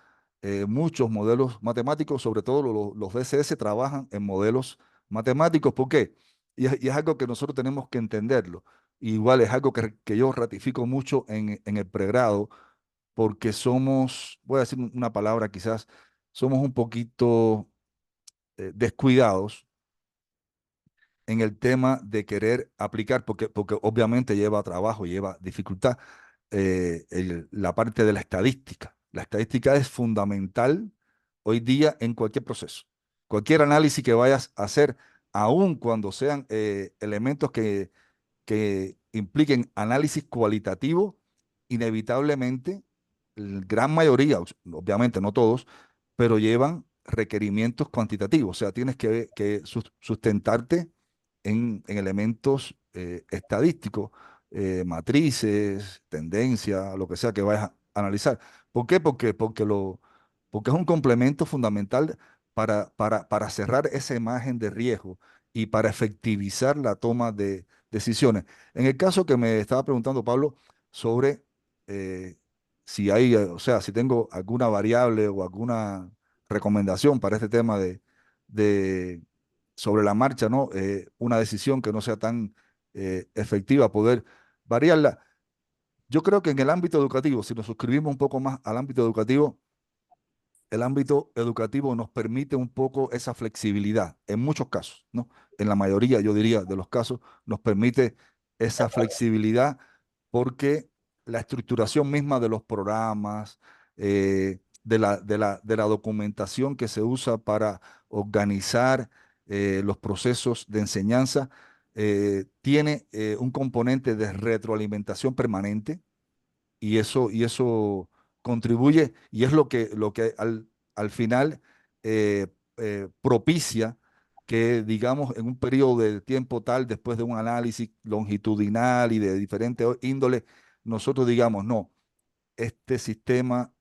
muchos modelos matemáticos, sobre todo los DCS trabajan en modelos matemáticos. ¿Por qué? Y es algo que nosotros tenemos que entenderlo. Igual es algo que yo ratifico mucho en el pregrado, porque somos, voy a decir una palabra quizás, somos un poquito descuidados en el tema de querer aplicar, porque obviamente lleva trabajo, lleva dificultad, la parte de la estadística. La estadística es fundamental hoy día en cualquier proceso. Cualquier análisis que vayas a hacer, aun cuando sean elementos que impliquen análisis cualitativo, inevitablemente, la gran mayoría, obviamente no todos, pero llevan requerimientos cuantitativos. O sea, tienes que sustentarte en elementos estadísticos, matrices, tendencia, lo que sea que vayas a analizar. ¿Por qué? Porque es un complemento fundamental para cerrar esa imagen de riesgo y para efectivizar la toma de decisiones. En el caso que me estaba preguntando Pablo sobre eh, si hay, o sea, si tengo alguna variable o alguna recomendación para este tema de sobre la marcha, ¿no? Una decisión que no sea tan efectiva, poder variarla. Yo creo que en el ámbito educativo, si nos suscribimos un poco más al ámbito educativo, el ámbito educativo nos permite un poco esa flexibilidad, en muchos casos, ¿no? En la mayoría, yo diría, de los casos, nos permite esa flexibilidad porque la estructuración misma de los programas, de la documentación que se usa para organizar los procesos de enseñanza, tiene un componente de retroalimentación permanente y eso contribuye y es lo que al final eh, propicia que, digamos, en un periodo de tiempo tal, después de un análisis longitudinal y de diferentes índoles, nosotros digamos, no, este sistema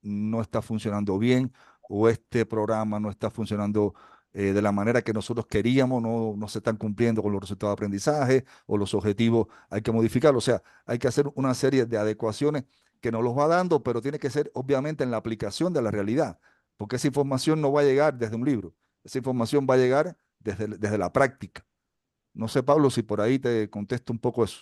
no está funcionando bien o este programa no está funcionando de la manera que nosotros queríamos, no se están cumpliendo con los resultados de aprendizaje o los objetivos, hay que modificarlo. O sea, hay que hacer una serie de adecuaciones que nos los va dando, pero tiene que ser obviamente en la aplicación de la realidad, porque esa información no va a llegar desde un libro, esa información va a llegar desde la práctica. No sé, Pablo, si por ahí te contesto un poco eso.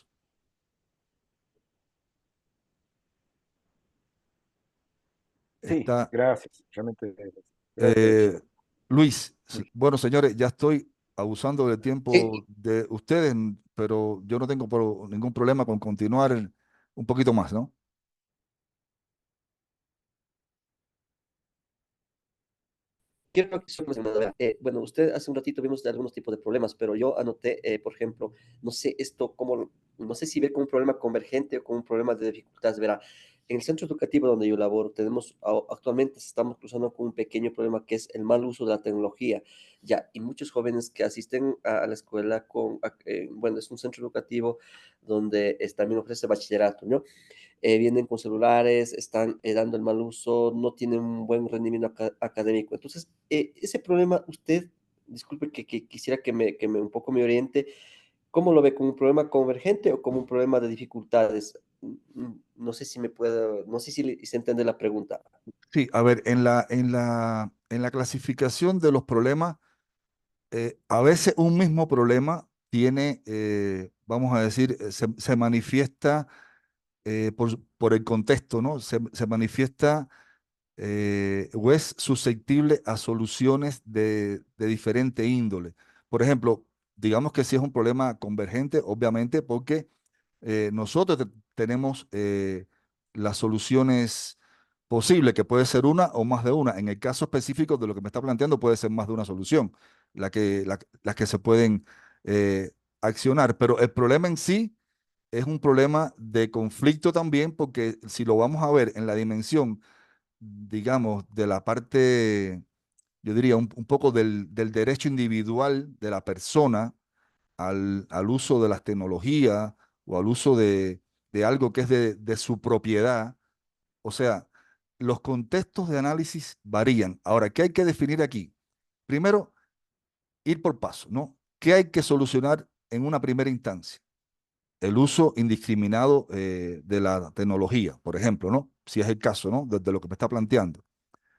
Sí, Está, gracias. Realmente, gracias. Eh, Luis, Luis. bueno, señores, ya estoy abusando del Sí, tiempo de ustedes, pero yo no tengo ningún problema con continuar un poquito más, ¿no? Quiero que somos bueno, usted hace un ratito vimos de algunos tipos de problemas, pero yo anoté, por ejemplo, no sé esto como, no sé si ve como un problema convergente o como un problema de dificultades. Verá, en el centro educativo donde yo laboro, actualmente estamos cruzando con un pequeño problema que es el mal uso de la tecnología, ya, y muchos jóvenes que asisten a la escuela bueno, es un centro educativo donde también ofrece bachillerato, ¿no? Vienen con celulares, están dando el mal uso, no tienen un buen rendimiento académico. Entonces, ese problema, usted, disculpe que quisiera que me un poco me oriente, ¿cómo lo ve? ¿Como un problema convergente o como un problema de dificultades? no sé si me puedo, no sé si se entiende la pregunta. Sí, a ver, en la clasificación de los problemas, a veces un mismo problema tiene, vamos a decir, se manifiesta por el contexto, ¿no? Se manifiesta o es susceptible a soluciones de diferente índole. Por ejemplo, digamos que si es un problema convergente, obviamente, porque nosotros tenemos las soluciones posibles, que puede ser una o más de una. En el caso específico de lo que me está planteando, puede ser más de una solución, las que se pueden eh, accionar. Pero el problema en sí es un problema de conflicto también, porque si lo vamos a ver en la dimensión, digamos, de la parte, yo diría, un poco del derecho individual de la persona al uso de las tecnologías o al uso de algo que es de su propiedad. O sea, los contextos de análisis varían. Ahora, ¿qué hay que definir aquí? Primero, ir por paso, ¿no? ¿Qué hay que solucionar en una primera instancia? El uso indiscriminado de la tecnología, por ejemplo, ¿no? Si es el caso, ¿no? Desde lo que me está planteando.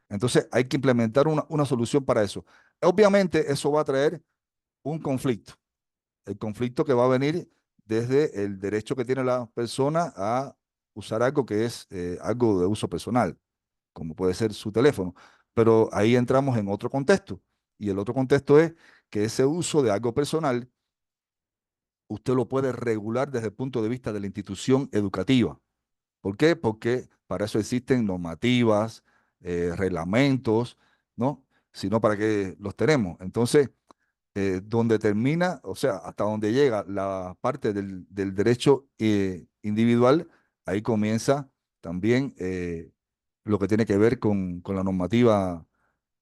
Entonces, hay que implementar una solución para eso. Obviamente, eso va a traer un conflicto. El conflicto que va a venir desde el derecho que tiene la persona a usar algo que es algo de uso personal, como puede ser su teléfono. Pero ahí entramos en otro contexto. Y el otro contexto es que ese uso de algo personal, usted lo puede regular desde el punto de vista de la institución educativa. ¿Por qué? Porque para eso existen normativas, reglamentos, ¿no? Sino para qué los tenemos. Entonces, donde termina, o sea, hasta donde llega la parte del derecho individual, ahí comienza también lo que tiene que ver con la normativa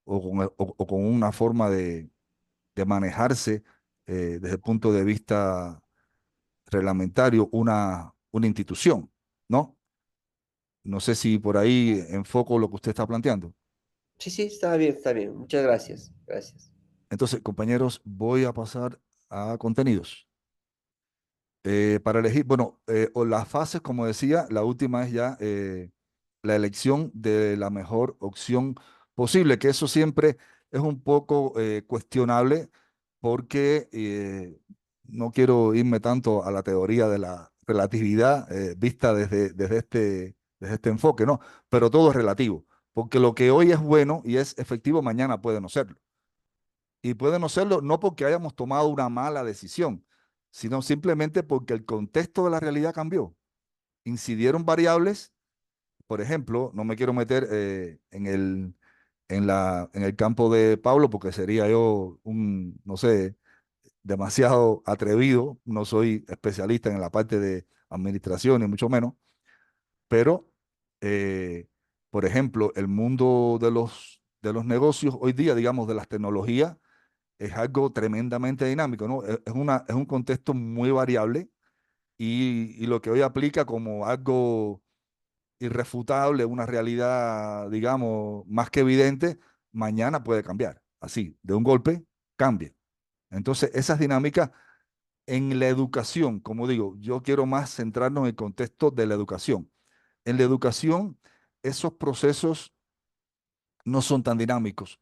o con una forma de manejarse desde el punto de vista reglamentario una institución, ¿no? No sé si por ahí enfoco lo que usted está planteando. Sí, sí, está bien, está bien. Muchas gracias. Gracias. Entonces, compañeros, voy a pasar a contenidos. Para elegir, bueno, o las fases, como decía, la última es ya la elección de la mejor opción posible, que eso siempre es un poco cuestionable porque no quiero irme tanto a la teoría de la relatividad vista desde este enfoque, ¿no? Pero todo es relativo, porque lo que hoy es bueno y es efectivo, mañana puede no serlo. Y puede no serlo no porque hayamos tomado una mala decisión, sino simplemente porque el contexto de la realidad cambió. Incidieron variables, por ejemplo, no me quiero meter en el campo de Pablo porque sería yo no sé, demasiado atrevido, no soy especialista en la parte de administración, ni mucho menos, pero, eh, por ejemplo, el mundo de los negocios hoy día, digamos, de las tecnologías, es algo tremendamente dinámico, ¿no? Es un contexto muy variable y lo que hoy aplica como algo irrefutable, una realidad, digamos, más que evidente, mañana puede cambiar. Así, de un golpe, cambia. Entonces, esas dinámicas en la educación, como digo, yo quiero más centrarnos en el contexto de la educación. En la educación, esos procesos no son tan dinámicos.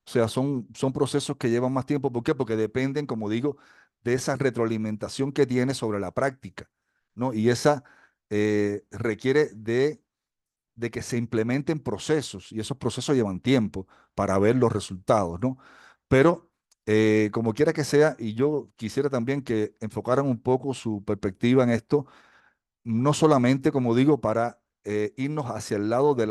O sea, son procesos que llevan más tiempo. ¿Por qué? Porque dependen, como digo, de esa retroalimentación que tiene sobre la práctica, ¿no? Y esa requiere de que se implementen procesos y esos procesos llevan tiempo para ver los resultados, ¿no? Pero como quiera que sea, y yo quisiera también que enfocaran un poco su perspectiva en esto, no solamente, como digo, para irnos hacia el lado de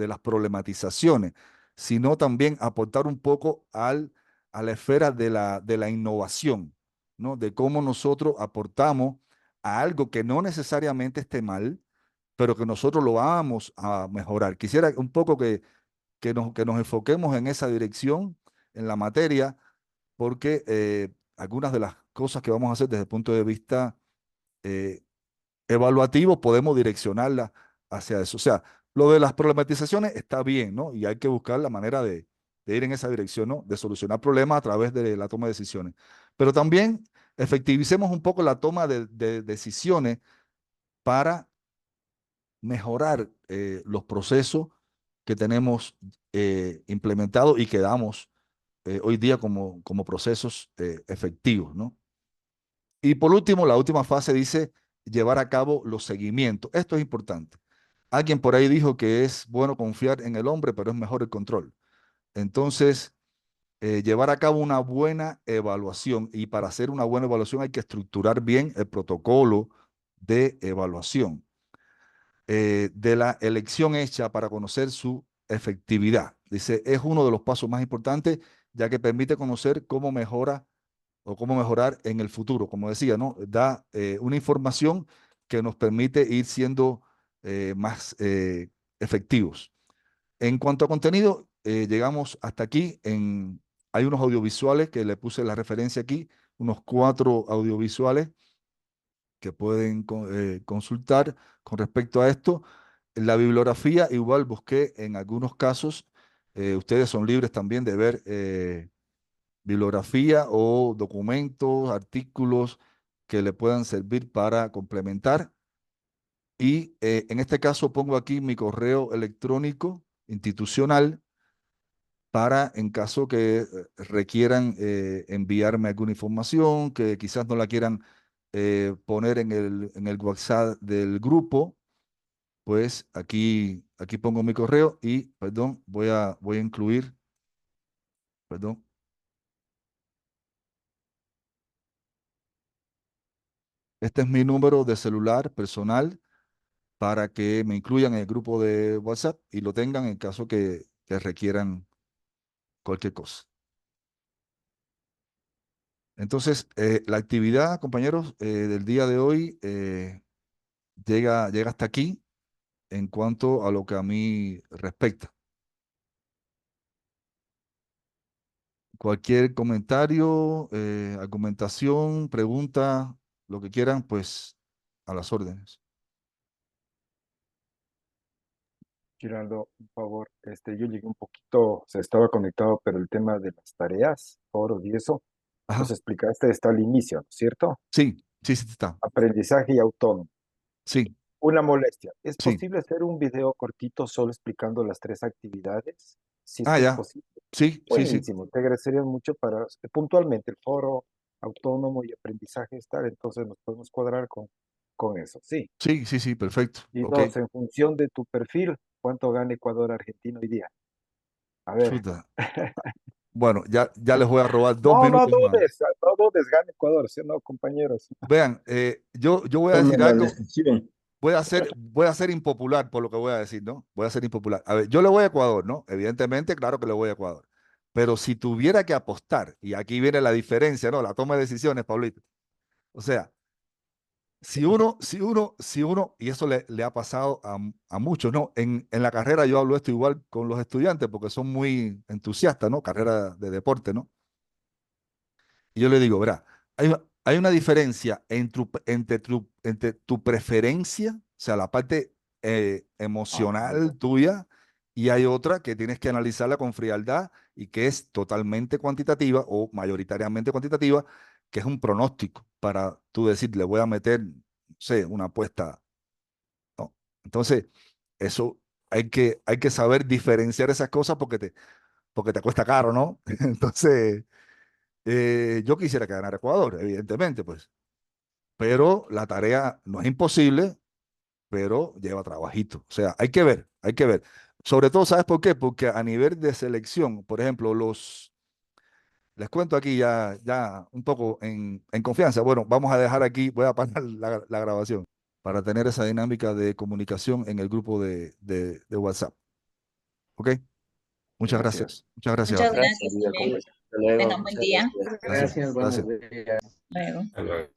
las problematizaciones, sino también aportar un poco a la esfera de la innovación, ¿no? De cómo nosotros aportamos a algo que no necesariamente esté mal, pero que nosotros lo vamos a mejorar. Quisiera un poco que nos enfoquemos en esa dirección, en la materia, porque algunas de las cosas que vamos a hacer desde el punto de vista eh, evaluativo podemos direccionarla hacia eso. O sea, lo de las problematizaciones está bien, ¿no? Y hay que buscar la manera de ir en esa dirección, ¿no? De solucionar problemas a través de la toma de decisiones. Pero también efectivicemos un poco la toma de decisiones para mejorar los procesos que tenemos implementados y que damos hoy día como procesos efectivos, ¿no? Y por último, la última fase dice llevar a cabo los seguimientos. Esto es importante. Alguien por ahí dijo que es bueno confiar en el hombre, pero es mejor el control. Entonces, llevar a cabo una buena evaluación, y para hacer una buena evaluación hay que estructurar bien el protocolo de evaluación de la elección hecha para conocer su efectividad. Dice, es uno de los pasos más importantes, ya que permite conocer cómo mejora o cómo mejorar en el futuro. Como decía, ¿no? Da una información que nos permite ir siendo más efectivos. En cuanto a contenido, llegamos hasta aquí. Hay unos audiovisuales que le puse la referencia aquí, unos 4 audiovisuales que pueden consultar con respecto a esto. La bibliografía, igual busqué en algunos casos, ustedes son libres también de ver bibliografía o documentos, artículos que le puedan servir para complementar. Y en este caso pongo aquí mi correo electrónico institucional para en caso que requieran enviarme alguna información, que quizás no la quieran poner en el WhatsApp del grupo, pues aquí pongo mi correo y, perdón, voy a incluir, perdón, este es mi número de celular personal para que me incluyan en el grupo de WhatsApp y lo tengan en caso que requieran cualquier cosa. Entonces, la actividad, compañeros, del día de hoy llega hasta aquí en cuanto a lo que a mí respecta. Cualquier comentario, argumentación, pregunta, lo que quieran, pues a las órdenes. Giraldo, por favor, yo llegué un poquito, se estaba conectado, pero el tema de las tareas, foros y eso, nos Ajá, explicaste, está al inicio, ¿no es cierto? sí, sí, sí está. Aprendizaje y autónomo. Sí, Una molestia. ¿Es sí. posible hacer un video cortito solo explicando las 3 actividades? Si es Ah, que es ya. posible. Sí, sí, sí. Buenísimo, te agradecería mucho para puntualmente el foro autónomo y aprendizaje estar, entonces nos podemos cuadrar con eso, sí. Sí, sí, sí, perfecto. Y Ok. dos, en función de tu perfil, ¿cuánto gana Ecuador-Argentina hoy día? A ver. Chuta. Bueno, ya les voy a robar 2 No, minutos más. no dudes, gana Ecuador, ¿sí o no, compañeros? Vean, yo voy a Toma decir la algo, decisión. voy a ser impopular por lo que voy a decir, ¿no? Voy a ser impopular. A ver, yo le voy a Ecuador, ¿no? Evidentemente, claro que le voy a Ecuador. Pero si tuviera que apostar, y aquí viene la diferencia, ¿no? La toma de decisiones, Pablito. O sea, si uno, y eso le ha pasado a muchos, ¿no? En la carrera yo hablo esto igual con los estudiantes porque son muy entusiastas, ¿no? Carrera de deporte, ¿no? Y yo le digo, verá, hay una diferencia entre tu preferencia, o sea, la parte emocional tuya, y hay otra que tienes que analizarla con frialdad y que es totalmente cuantitativa o mayoritariamente cuantitativa, que es un pronóstico para tú decir, le voy a meter, no sé, una apuesta, ¿no? Entonces, eso hay que saber diferenciar esas cosas porque te cuesta caro, ¿no? Entonces... yo quisiera que ganara Ecuador, evidentemente, pues. Pero la tarea no es imposible, pero lleva trabajito. O sea, hay que ver, hay que ver. Sobre todo, ¿sabes por qué? Porque a nivel de selección, por ejemplo, les cuento aquí ya un poco en confianza. Bueno, vamos a dejar aquí, voy a parar la grabación para tener esa dinámica de comunicación en el grupo de WhatsApp. ¿Ok? Muchas Gracias. gracias. Muchas gracias, Muchas Vale. gracias Gracias, también. compañero. Hasta luego. Tengan buen Muchas día. gracias. Gracias. Gracias, buenos Gracias. días. Luego. Hasta luego.